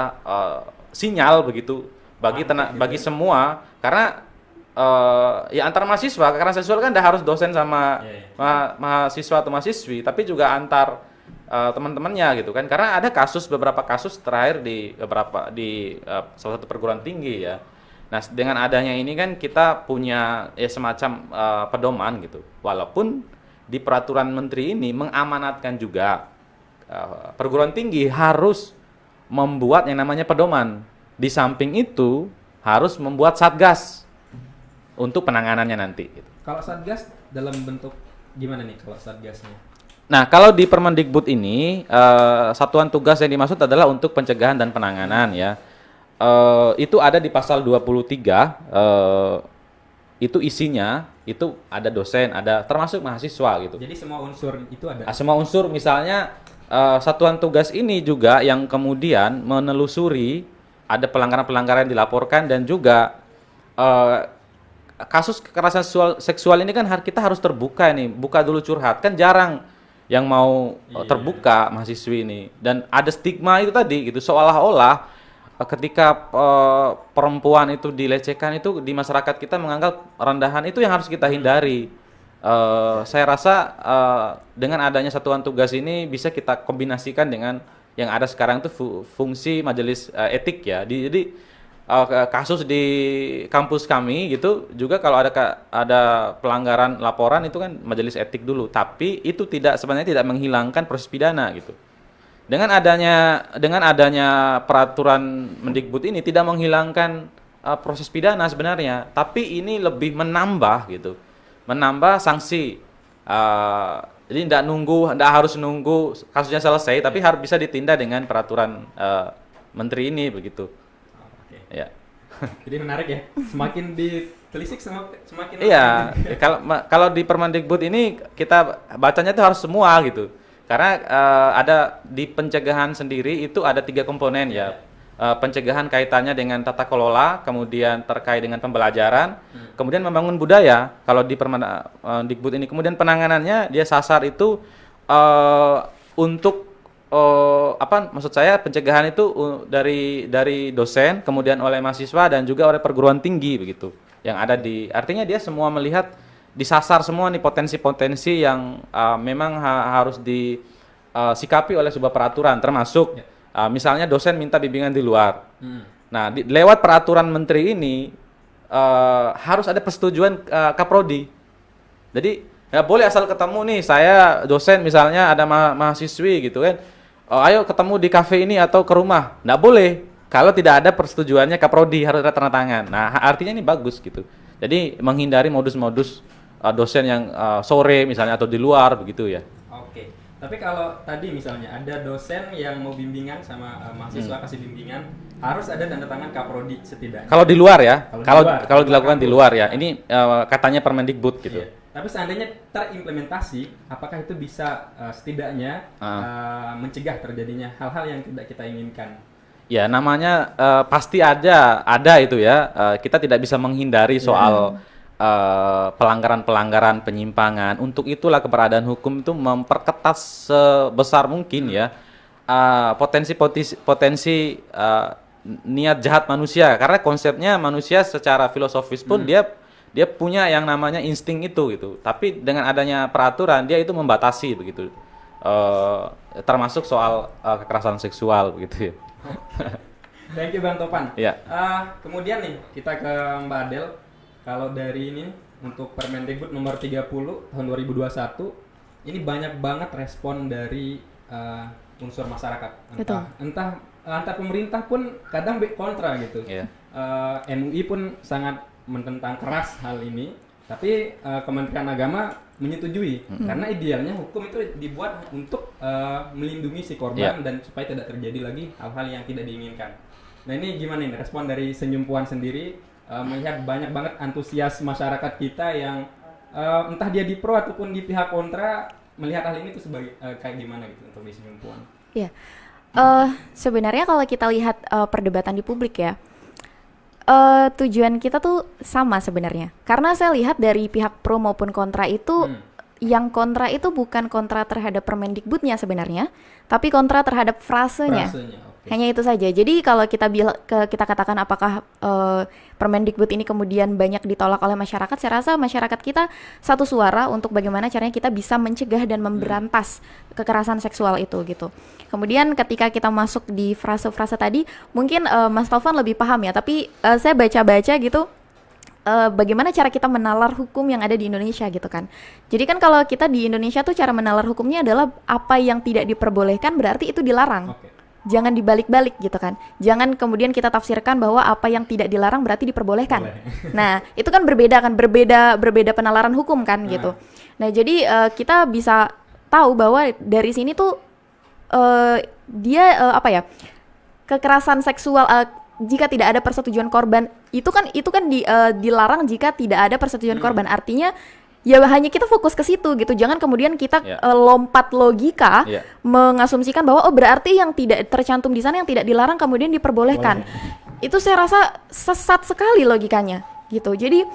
sinyal begitu bagi semua, karena ya antar mahasiswa kekerasan seksual kan tidak harus dosen sama mahasiswa atau mahasiswi, tapi juga antar teman-temannya gitu kan, karena ada beberapa kasus terakhir di salah satu perguruan tinggi ya. Nah, dengan adanya ini kan kita punya ya semacam pedoman gitu, walaupun di peraturan menteri ini mengamanatkan juga perguruan tinggi harus membuat yang namanya pedoman. Di samping itu harus membuat satgas untuk penanganannya nanti gitu. Kalau satgas dalam bentuk gimana nih kalau satgasnya? Nah, kalau di Permendikbud ini satuan tugas yang dimaksud adalah untuk pencegahan dan penanganan ya. Itu ada di pasal 23, itu isinya itu ada dosen, ada termasuk mahasiswa gitu. Jadi semua unsur itu ada. Semua unsur, misalnya satuan tugas ini juga yang kemudian menelusuri ada pelanggaran-pelanggaran yang dilaporkan, dan juga kasus kekerasan seksual ini kan kita harus terbuka nih, buka dulu curhat, kan jarang yang mau terbuka mahasiswi ini, dan ada stigma itu tadi gitu, seolah-olah ketika perempuan itu dilecehkan itu di masyarakat kita menganggap rendahan, itu yang harus kita hindari. Saya rasa dengan adanya satuan tugas ini bisa kita kombinasikan dengan yang ada sekarang itu fungsi majelis etik ya. Jadi kasus di kampus kami gitu juga, kalau ada pelanggaran laporan itu kan majelis etik dulu, tapi itu sebenarnya tidak menghilangkan proses pidana gitu. Dengan adanya peraturan Mendikbud ini tidak menghilangkan proses pidana sebenarnya, tapi ini lebih menambah gitu, menambah sanksi. Jadi tidak harus nunggu kasusnya selesai, tapi harus bisa ditindak dengan peraturan menteri ini begitu. Ya. Jadi menarik ya, semakin ditelisik semakin iya. Kalau di Permendikbud ini kita bacanya itu harus semua gitu, karena ada di pencegahan sendiri itu ada 3 komponen ya. Pencegahan kaitannya dengan tata kelola, kemudian terkait dengan pembelajaran, kemudian membangun budaya. Kalau di Permendikbud ini kemudian penanganannya dia sasar itu untuk maksud saya pencegahan itu dari dosen, kemudian oleh mahasiswa dan juga oleh perguruan tinggi begitu. Yang ada artinya dia semua melihat disasar semua nih potensi-potensi yang memang harus disikapi oleh sebuah peraturan, termasuk misalnya dosen minta bimbingan di luar. Nah, lewat peraturan menteri ini harus ada persetujuan Kaprodi. Jadi nggak boleh asal ketemu nih, saya dosen misalnya ada mahasiswi gitu kan, ayo ketemu di kafe ini atau ke rumah. Nggak boleh kalau tidak ada persetujuannya Kaprodi, harus ada tanda tangan. Nah, artinya ini bagus gitu. Jadi menghindari modus-modus dosen yang sore misalnya atau di luar begitu ya. Oke. Tapi kalau tadi misalnya ada dosen yang mau bimbingan sama mahasiswa kasih bimbingan, harus ada tanda tangan Kaprodi setidaknya. Kalau di luar ya, Kalau kalau dilakukan di luar ya, ini katanya Permendikbud gitu. Iya. Tapi seandainya terimplementasi, apakah itu bisa setidaknya mencegah terjadinya hal-hal yang tidak kita inginkan? Ya, namanya pasti ada itu ya. Kita tidak bisa menghindari soal pelanggaran-pelanggaran, penyimpangan. Untuk itulah keberadaan hukum itu memperketat sebesar mungkin ya potensi niat jahat manusia. Karena konsepnya manusia secara filosofis pun dia punya yang namanya insting itu gitu. Tapi dengan adanya peraturan dia itu membatasi begitu. Termasuk soal kekerasan seksual begitu ya. Thank you Bang Topan. Ya. Kemudian nih kita ke Mbak Adel. Kalau dari ini untuk Permendikbud nomor 30 tahun 2021 ini banyak banget respon dari unsur masyarakat. Entah antar pemerintah pun kadang kontra gitu. Yeah. MUI pun sangat menentang keras hal ini. Tapi Kementerian Agama menyetujui karena idealnya hukum itu dibuat untuk melindungi si korban dan supaya tidak terjadi lagi hal-hal yang tidak diinginkan. Nah ini gimana nih respon dari Senyum Puan sendiri melihat banyak banget antusias masyarakat kita yang entah dia di pro ataupun di pihak kontra melihat hal ini tuh sebagai kayak gimana gitu untuk di Senyum Puan? Iya, sebenarnya kalau kita lihat perdebatan di publik ya. Tujuan kita tuh sama sebenarnya. Karena saya lihat dari pihak pro maupun kontra itu, yang kontra itu bukan kontra terhadap Permendikbudnya sebenarnya, tapi kontra terhadap frasenya. Hanya itu saja. Jadi kalau kita katakan apakah Permendikbud ini kemudian banyak ditolak oleh masyarakat, saya rasa masyarakat kita satu suara untuk bagaimana caranya kita bisa mencegah dan memberantas kekerasan seksual itu gitu. Kemudian ketika kita masuk di frase-frase tadi, mungkin Mas Taufan lebih paham ya, tapi saya baca-baca gitu bagaimana cara kita menalar hukum yang ada di Indonesia gitu kan. Jadi kan kalau kita di Indonesia tuh cara menalar hukumnya adalah apa yang tidak diperbolehkan berarti itu dilarang. Jangan dibalik-balik gitu kan. Jangan kemudian kita tafsirkan bahwa apa yang tidak dilarang berarti diperbolehkan. Nah, itu kan berbeda penalaran hukum kan gitu. Nah, jadi kita bisa tahu bahwa dari sini tuh kekerasan seksual jika tidak ada persetujuan korban itu kan dilarang jika tidak ada persetujuan korban. Artinya ya hanya kita fokus ke situ gitu. Jangan kemudian kita lompat logika mengasumsikan bahwa berarti yang tidak tercantum di sana yang tidak dilarang kemudian diperbolehkan. Itu saya rasa sesat sekali logikanya gitu. Jadi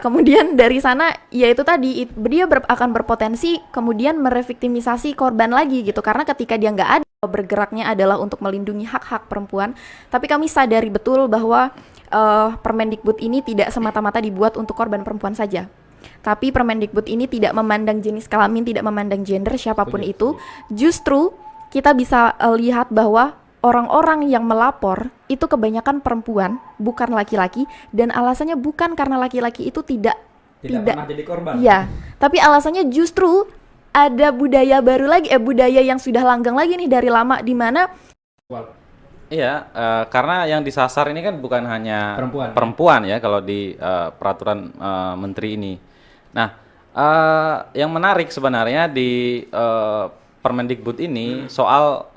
kemudian dari sana yaitu tadi dia akan berpotensi kemudian mereviktimisasi korban lagi gitu. Karena ketika dia nggak ada, bergeraknya adalah untuk melindungi hak-hak perempuan, tapi kami sadari betul bahwa Permendikbud ini tidak semata-mata dibuat untuk korban perempuan saja. Tapi Permendikbud ini tidak memandang jenis kelamin, tidak memandang gender siapapun itu. Justru kita bisa lihat bahwa orang-orang yang melapor itu kebanyakan perempuan, bukan laki-laki, dan alasannya bukan karena laki-laki itu tidak pernah jadi korban. Iya, tapi alasannya justru ada budaya baru lagi, budaya yang sudah langgang lagi nih dari lama di mana Iya, karena yang disasar ini kan bukan hanya perempuan ya kalau di peraturan menteri ini. Nah, yang menarik sebenarnya di Permendikbud ini soal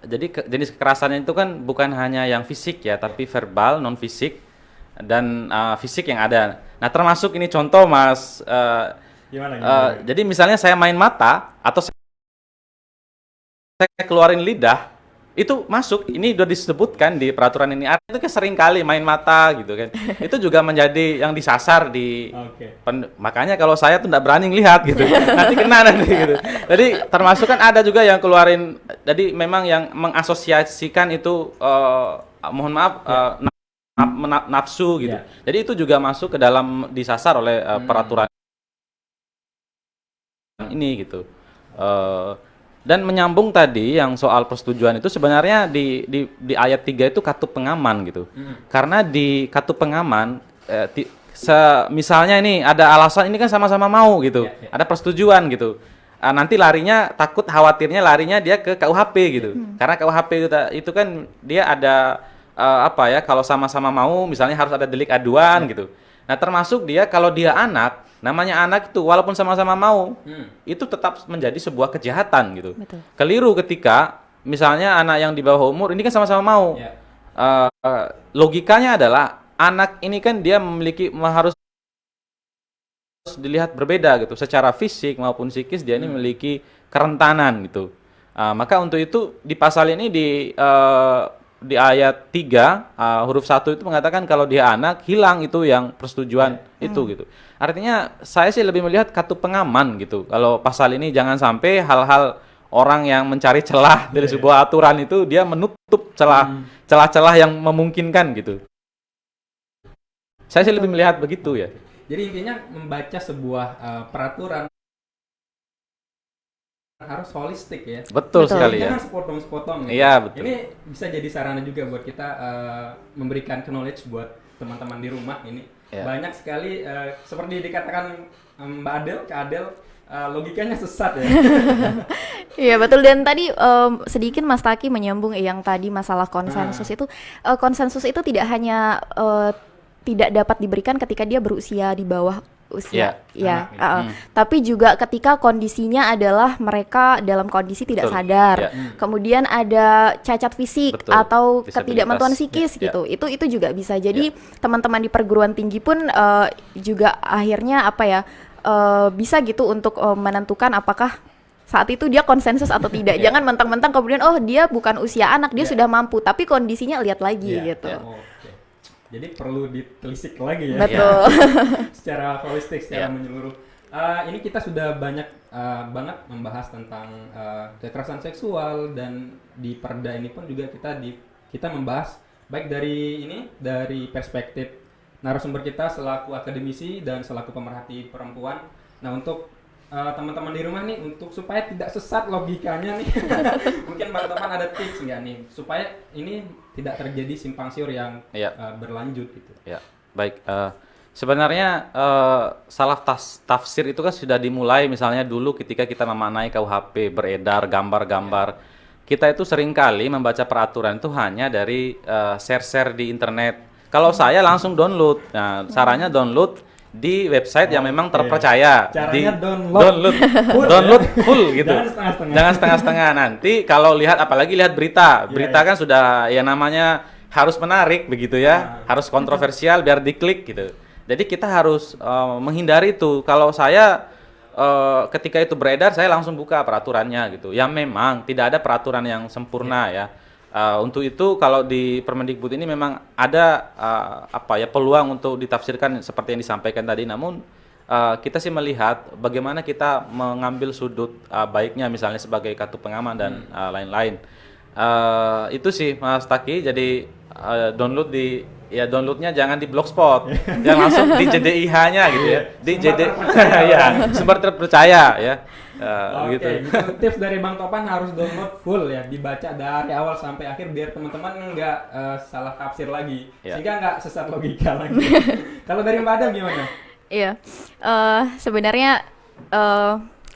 jadi jenis kekerasannya itu kan bukan hanya yang fisik ya, tapi verbal, non fisik dan fisik yang ada. Nah, termasuk ini contoh Mas. Gimana? Jadi misalnya saya main mata atau saya keluarin lidah. itu masuk, ini udah disebutkan di peraturan ini. Artinya itu kan sering kali main mata gitu kan. Itu juga menjadi yang disasar di makanya kalau saya tuh nggak berani ngelihat gitu. Nanti kena nanti gitu. Jadi termasuk kan ada juga yang keluarin, jadi memang yang mengasosiasikan itu mohon maaf nafsu gitu. Jadi itu juga masuk ke dalam disasar oleh peraturan ini gitu. Dan menyambung tadi yang soal persetujuan itu sebenarnya di ayat 3 itu katup pengaman gitu. Karena di katup pengaman misalnya ini ada alasan, ini kan sama-sama mau gitu. Ada persetujuan gitu. Nanti larinya khawatirnya larinya dia ke KUHP gitu. Karena KUHP itu kan dia ada apa ya, kalau sama-sama mau misalnya harus ada delik aduan gitu. Nah, termasuk dia kalau dia anak, namanya anak itu walaupun sama-sama mau, itu tetap menjadi sebuah kejahatan gitu. Betul. Keliru ketika misalnya anak yang di bawah umur ini kan sama-sama mau. Logikanya adalah anak ini kan dia harus dilihat berbeda gitu, secara fisik maupun psikis dia ini memiliki kerentanan gitu. Maka untuk itu di pasal ini di ayat 3 huruf 1 itu mengatakan kalau dia anak hilang itu yang persetujuan itu gitu. Artinya saya sih lebih melihat katup pengaman gitu. Kalau pasal ini jangan sampai hal-hal orang yang mencari celah dari sebuah aturan itu dia menutup celah-celah yang memungkinkan gitu. Saya sih lebih melihat begitu ya. Jadi intinya membaca sebuah peraturan harus holistik ya. Betul sekali ya. Jangan sepotong-sepotong. Gitu. Iya betul. Ini bisa jadi sarana juga buat kita memberikan knowledge buat teman-teman di rumah ini. Banyak sekali seperti dikatakan Mbak Adel, Kak Adel, logikanya sesat ya. Iya betul, dan tadi sedikit Mas Taki menyambung yang tadi masalah konsensus itu, konsensus itu tidak hanya tidak dapat diberikan ketika dia berusia di bawah usia, tapi juga ketika kondisinya adalah mereka dalam kondisi tidak sadar, kemudian ada cacat fisik atau ketidakmampuan psikis gitu, itu juga bisa. Jadi teman-teman di perguruan tinggi pun juga akhirnya apa ya, bisa gitu untuk menentukan apakah saat itu dia konsensus atau tidak. Jangan mentang-mentang kemudian oh dia bukan usia anak, dia sudah mampu, tapi kondisinya lihat lagi gitu. Jadi perlu ditelisik lagi ya. Betul. Secara holistik, secara menyeluruh. Ini kita sudah banyak banget membahas tentang kekerasan seksual, dan di Perda ini pun juga kita membahas baik dari perspektif narasumber kita selaku akademisi dan selaku pemerhati perempuan. Nah, untuk teman-teman di rumah nih, untuk supaya tidak sesat logikanya nih, mungkin Bang Topan ada tips nggak nih supaya ini tidak terjadi simpang siur yang berlanjut gitu? Ya, baik. Sebenarnya salah tafsir itu kan sudah dimulai misalnya dulu ketika kita memaknai KUHP, beredar gambar-gambar. Kita itu seringkali membaca peraturan itu hanya dari share-share di internet. Kalau saya langsung download. Nah, caranya download di website yang memang terpercaya. Caranya download full gitu. Jangan setengah-setengah. Nanti kalau lihat, apalagi lihat berita kan sudah ya namanya harus menarik begitu ya, harus kontroversial biar diklik gitu. Jadi kita harus menghindari itu. Kalau saya ketika itu beredar, saya langsung buka peraturannya gitu. Ya memang tidak ada peraturan yang sempurna ya. Untuk itu kalau di Permendikbud ini memang ada peluang untuk ditafsirkan seperti yang disampaikan tadi. Namun kita sih melihat bagaimana kita mengambil sudut baiknya, misalnya sebagai katup pengaman dan lain-lain. Itu sih Mas Taki. Jadi downloadnya jangan di Blogspot, yang langsung di JDIH-nya gitu ya. Di sumber terpercaya ya. Gitu. Tips dari Bang Topan harus download full ya, dibaca dari awal sampai akhir biar teman-teman nggak salah tafsir lagi, sehingga nggak sesat logika lagi. Kalau dari Mbak Adel gimana? Iya, sebenarnya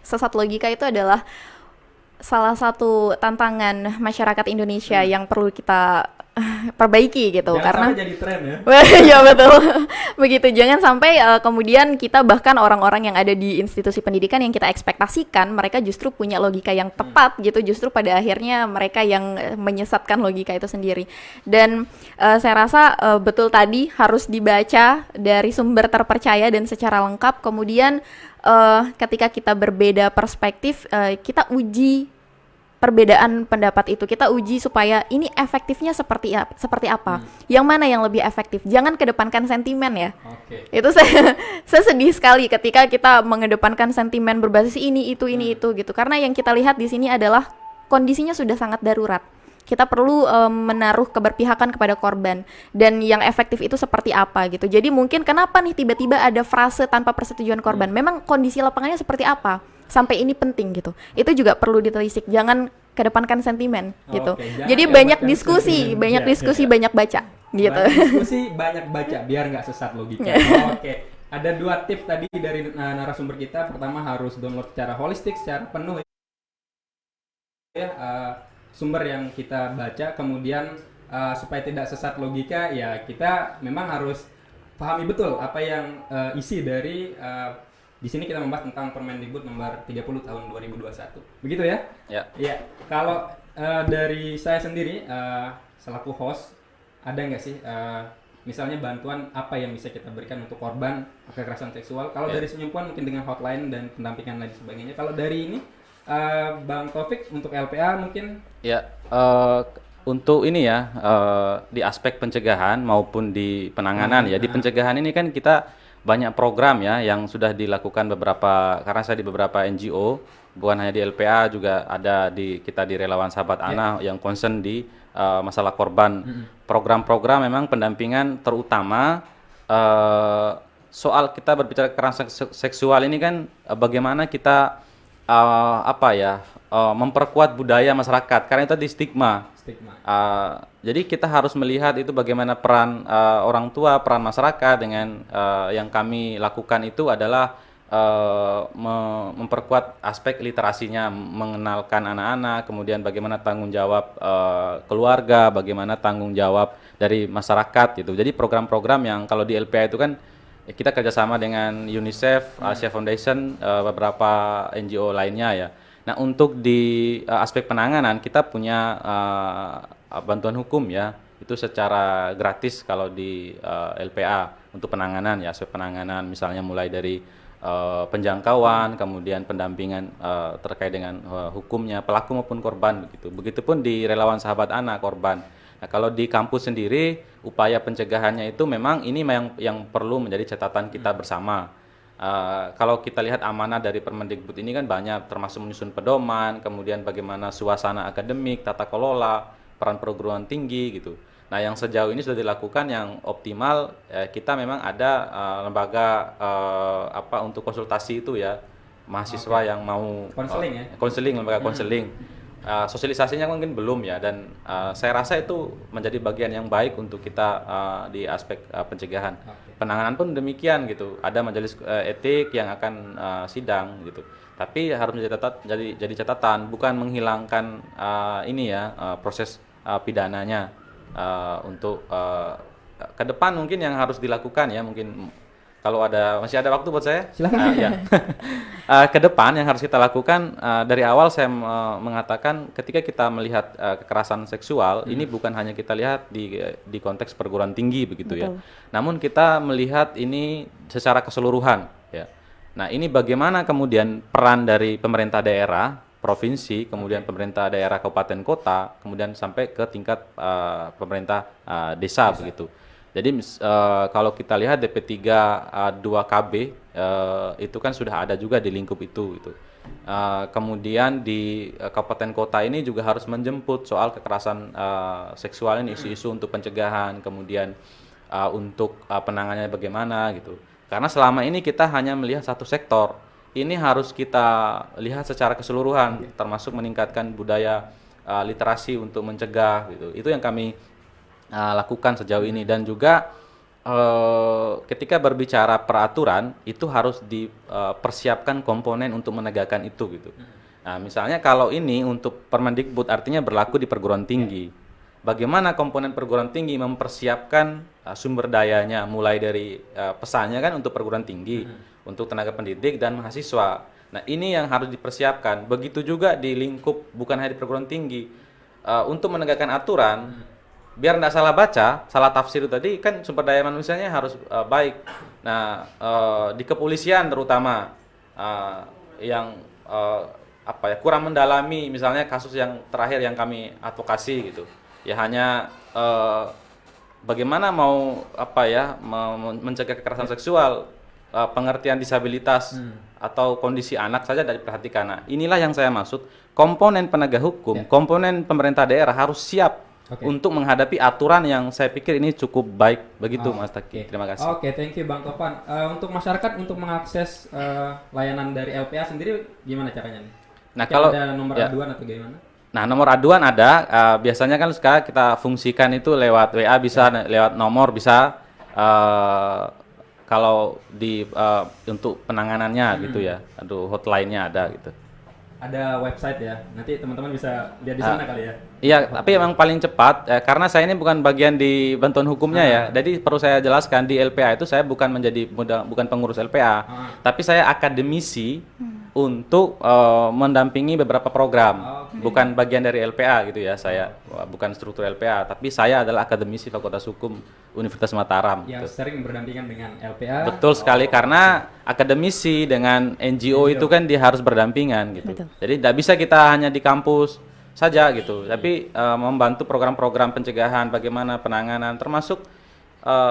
sesat logika itu adalah salah satu tantangan masyarakat Indonesia yang perlu kita perbaiki gitu. Jangan karena sampai jadi tren ya. Ya betul. Begitu, jangan sampai kemudian kita bahkan orang-orang yang ada di institusi pendidikan yang kita ekspektasikan mereka justru punya logika yang tepat gitu, justru pada akhirnya mereka yang menyesatkan logika itu sendiri. Dan saya rasa betul tadi harus dibaca dari sumber terpercaya dan secara lengkap. Kemudian ketika kita berbeda perspektif, kita uji perbedaan pendapat itu kita uji supaya ini efektifnya seperti apa, yang mana yang lebih efektif. Jangan kedepankan sentimen ya. Oke. Itu saya sedih sekali ketika kita mengedepankan sentimen berbasis ini itu gitu, karena yang kita lihat di sini adalah kondisinya sudah sangat darurat. Kita perlu menaruh keberpihakan kepada korban, dan yang efektif itu seperti apa gitu. Jadi mungkin kenapa nih tiba-tiba ada frase tanpa persetujuan korban, memang kondisi lapangannya seperti apa sampai ini penting gitu. Itu juga perlu ditelisik, jangan kedepankan sentimen gitu. Jadi banyak diskusi, banyak baca gitu. Banyak diskusi, banyak baca biar nggak sesat logika. Oke. Ada 2 tips tadi dari narasumber kita. Pertama, harus download secara holistik, secara penuh ya, sumber yang kita baca. Kemudian supaya tidak sesat logika ya, kita memang harus pahami betul apa yang isi dari di sini kita membahas tentang Permendikbud nomor 30 tahun 2021. Begitu ya? Ya. Ya. Kalau dari saya sendiri selaku host, ada nggak sih misalnya bantuan apa yang bisa kita berikan untuk korban kekerasan seksual? Kalau dari Senyumpuan mungkin dengan hotline dan pendampingan lain sebagainya. Kalau dari ini Bang Taufik untuk LPA mungkin? Ya, untuk ini ya, di aspek pencegahan maupun di penanganan ya. Di pencegahan ini kan kita banyak program ya yang sudah dilakukan karena saya di beberapa NGO, bukan hanya di LPA, juga ada kita di Relawan Sahabat Anak yang concern di masalah korban. Program-program memang pendampingan terutama soal kita berbicara kekerasan seksual ini kan bagaimana kita memperkuat budaya masyarakat, karena itu di stigma. Jadi kita harus melihat itu bagaimana peran orang tua, peran masyarakat dengan yang kami lakukan itu adalah memperkuat aspek literasinya, mengenalkan anak-anak, kemudian bagaimana tanggung jawab keluarga, bagaimana tanggung jawab dari masyarakat gitu. Jadi program-program yang kalau di LPA itu kan kita kerjasama dengan UNICEF, Asia Foundation, beberapa NGO lainnya ya. Nah, untuk di aspek penanganan kita punya bantuan hukum ya, itu secara gratis kalau di LPA untuk penanganan ya, aspek penanganan misalnya mulai dari penjangkauan, kemudian pendampingan terkait dengan hukumnya pelaku maupun korban begitu. Begitupun di Relawan Sahabat Anak korban. Nah, kalau di kampus sendiri upaya pencegahannya itu memang ini yang perlu menjadi catatan kita bersama. Kalau kita lihat amanah dari Permendikbud ini kan banyak, termasuk menyusun pedoman, kemudian bagaimana suasana akademik, tata kelola, peran perguruan tinggi gitu. Nah, yang sejauh ini sudah dilakukan yang optimal, kita memang ada lembaga untuk konsultasi itu ya, mahasiswa yang mau konseling, lembaga konseling. Sosialisasinya mungkin belum ya, dan saya rasa itu menjadi bagian yang baik untuk kita di aspek pencegahan. Penanganan pun demikian gitu, ada majelis etik yang akan sidang gitu. Tapi harus jadi catatan, bukan menghilangkan proses pidananya. Untuk ke depan mungkin yang harus dilakukan ya, mungkin kalau masih ada waktu buat saya, silakan. Ya. Ke depan yang harus kita lakukan, dari awal saya mengatakan ketika kita melihat kekerasan seksual ini bukan hanya kita lihat di konteks perguruan tinggi begitu. Betul. Ya, namun kita melihat ini secara keseluruhan ya. Nah, ini bagaimana kemudian peran dari pemerintah daerah, provinsi, kemudian pemerintah daerah kabupaten kota, kemudian sampai ke tingkat pemerintah desa begitu. Jadi kalau kita lihat DP3 2KB itu kan sudah ada juga di lingkup itu gitu. Kemudian di kabupaten kota ini juga harus menjemput soal kekerasan seksual ini, isu-isu untuk pencegahan, kemudian untuk penanganannya bagaimana gitu. Karena selama ini kita hanya melihat satu sektor. Ini harus kita lihat secara keseluruhan, termasuk meningkatkan budaya literasi untuk mencegah gitu. Itu yang kami lakukan sejauh ini, dan juga ketika berbicara peraturan itu harus dipersiapkan komponen untuk menegakkan itu gitu. Nah, misalnya kalau ini untuk Permendikbud artinya berlaku di perguruan tinggi. Bagaimana komponen perguruan tinggi mempersiapkan sumber dayanya, mulai dari pesannya kan untuk perguruan tinggi, untuk tenaga pendidik dan mahasiswa. Nah, ini yang harus dipersiapkan. Begitu juga di lingkup bukan hanya di perguruan tinggi, untuk menegakkan aturan. Biar tidak salah baca, salah tafsir itu tadi kan sumber daya manusianya harus baik. Nah, di kepolisian terutama yang kurang mendalami misalnya kasus yang terakhir yang kami advokasi gitu. Ya hanya bagaimana mau mencegah kekerasan seksual, pengertian disabilitas atau kondisi anak saja tidak diperhatikan. Nah, inilah yang saya maksud, komponen penegak hukum, komponen pemerintah daerah harus siap untuk menghadapi aturan yang saya pikir ini cukup baik. Begitu Mas Taki. Terima kasih. Oke, thank you Bang Tovan. Untuk masyarakat untuk mengakses layanan dari LPA sendiri gimana caranya nih? Nah, Mungkin kalau ada nomor aduan atau gimana? Nah, nomor aduan ada, biasanya kan sekarang kita fungsikan itu lewat WA bisa, lewat nomor bisa, kalau untuk penanganannya gitu ya, hotline-nya ada gitu. Ada website ya, nanti teman-teman bisa lihat di sana kali ya. Iya, tapi memang paling cepat, karena saya ini bukan bagian di bantuan hukumnya ya, jadi perlu saya jelaskan di LPA itu saya bukan bukan pengurus LPA, tapi saya akademisi untuk mendampingi beberapa program, bukan bagian dari LPA gitu ya, saya bukan struktur LPA, tapi saya adalah akademisi Fakultas Hukum Universitas Mataram. Yang gitu. sering berdampingan dengan LPA. Betul sekali, karena akademisi dengan NGO itu kan dia harus berdampingan gitu. Betul. Jadi tidak bisa kita hanya di kampus saja gitu, tapi membantu program-program pencegahan, bagaimana penanganan, termasuk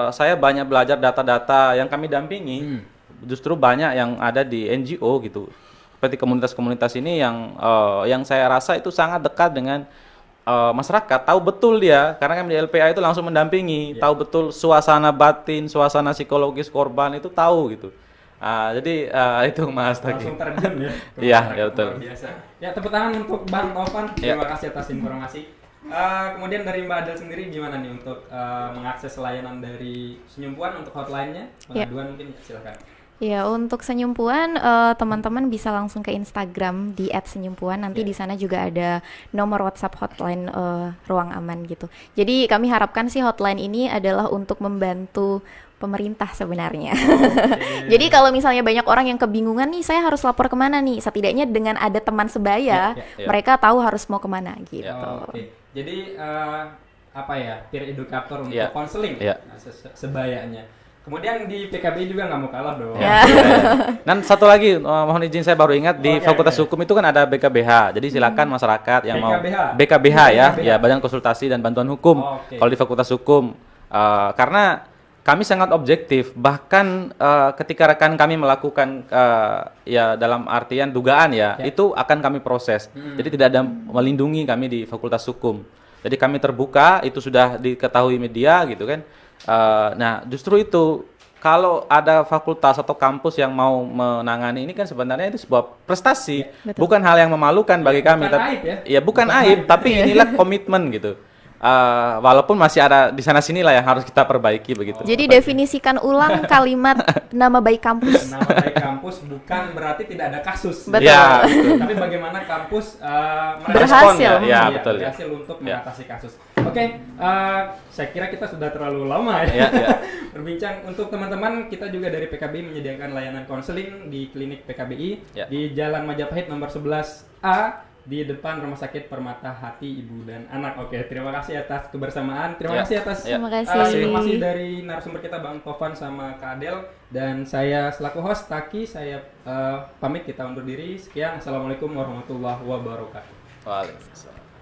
saya banyak belajar data-data yang kami dampingi, justru banyak yang ada di NGO gitu. Seperti komunitas-komunitas ini yang saya rasa itu sangat dekat dengan masyarakat, tahu betul dia, karena kan di LPA itu langsung mendampingi, tahu betul suasana batin, suasana psikologis korban itu tahu gitu. Jadi itu Mas Taki. Langsung terjun ya. Iya, ya betul. Luar biasa. Ya, tepuk tangan untuk Bang Tovan. Terima kasih atas informasi. Kemudian dari Mbak Adel sendiri gimana nih untuk mengakses layanan dari Senyumpuan untuk hotline-nya? Pengaduan mungkin silakan. Ya, untuk Senyumpuan teman-teman bisa langsung ke Instagram di @senyumpuan. Nanti di sana juga ada nomor WhatsApp hotline Ruang Aman gitu. Jadi kami harapkan sih hotline ini adalah untuk membantu pemerintah sebenarnya. Jadi kalau misalnya banyak orang yang kebingungan nih, saya harus lapor kemana nih? Setidaknya dengan ada teman sebaya, mereka tahu harus mau kemana gitu. Jadi peer educator untuk konseling sebayanya. Kemudian di PKB juga nggak mau kalah dong. Dan satu lagi, mohon izin saya baru ingat di Fakultas Hukum itu kan ada BKBH. Jadi silakan masyarakat yang mau BKBH ya, Badan Konsultasi dan Bantuan Hukum. Kalau di Fakultas Hukum, karena kami sangat objektif. Bahkan ketika rekan kami melakukan dalam artian dugaan itu akan kami proses. Jadi tidak ada melindungi kami di Fakultas Hukum. Jadi kami terbuka, itu sudah diketahui media gitu kan. Nah, justru itu kalau ada fakultas atau kampus yang mau menangani ini kan sebenarnya itu sebuah prestasi, bukan hal yang memalukan bagi kami. Bukan aib, tapi inilah komitmen gitu. Walaupun masih ada di sana sinilah yang harus kita perbaiki begitu. Jadi definisikan ulang kalimat nama baik kampus. Nama baik kampus bukan berarti tidak ada kasus. Betul. Ya, betul. Tapi bagaimana kampus berhasil, berhasil untuk mengatasi kasus. Oke, saya kira kita sudah terlalu lama berbincang. Untuk teman-teman, kita juga dari PKBI menyediakan layanan konseling di klinik PKBI di Jalan Majapahit nomor 11A di depan Rumah Sakit Permata Hati Ibu dan Anak. Oke, terima kasih atas kebersamaan. Terima kasih atas informasi dari narasumber kita Bang Tovan sama Kak Adel, dan saya selaku host Taki, saya pamit, kita undur diri. Sekian, assalamualaikum warahmatullahi wabarakatuh. Waalaikumsalam.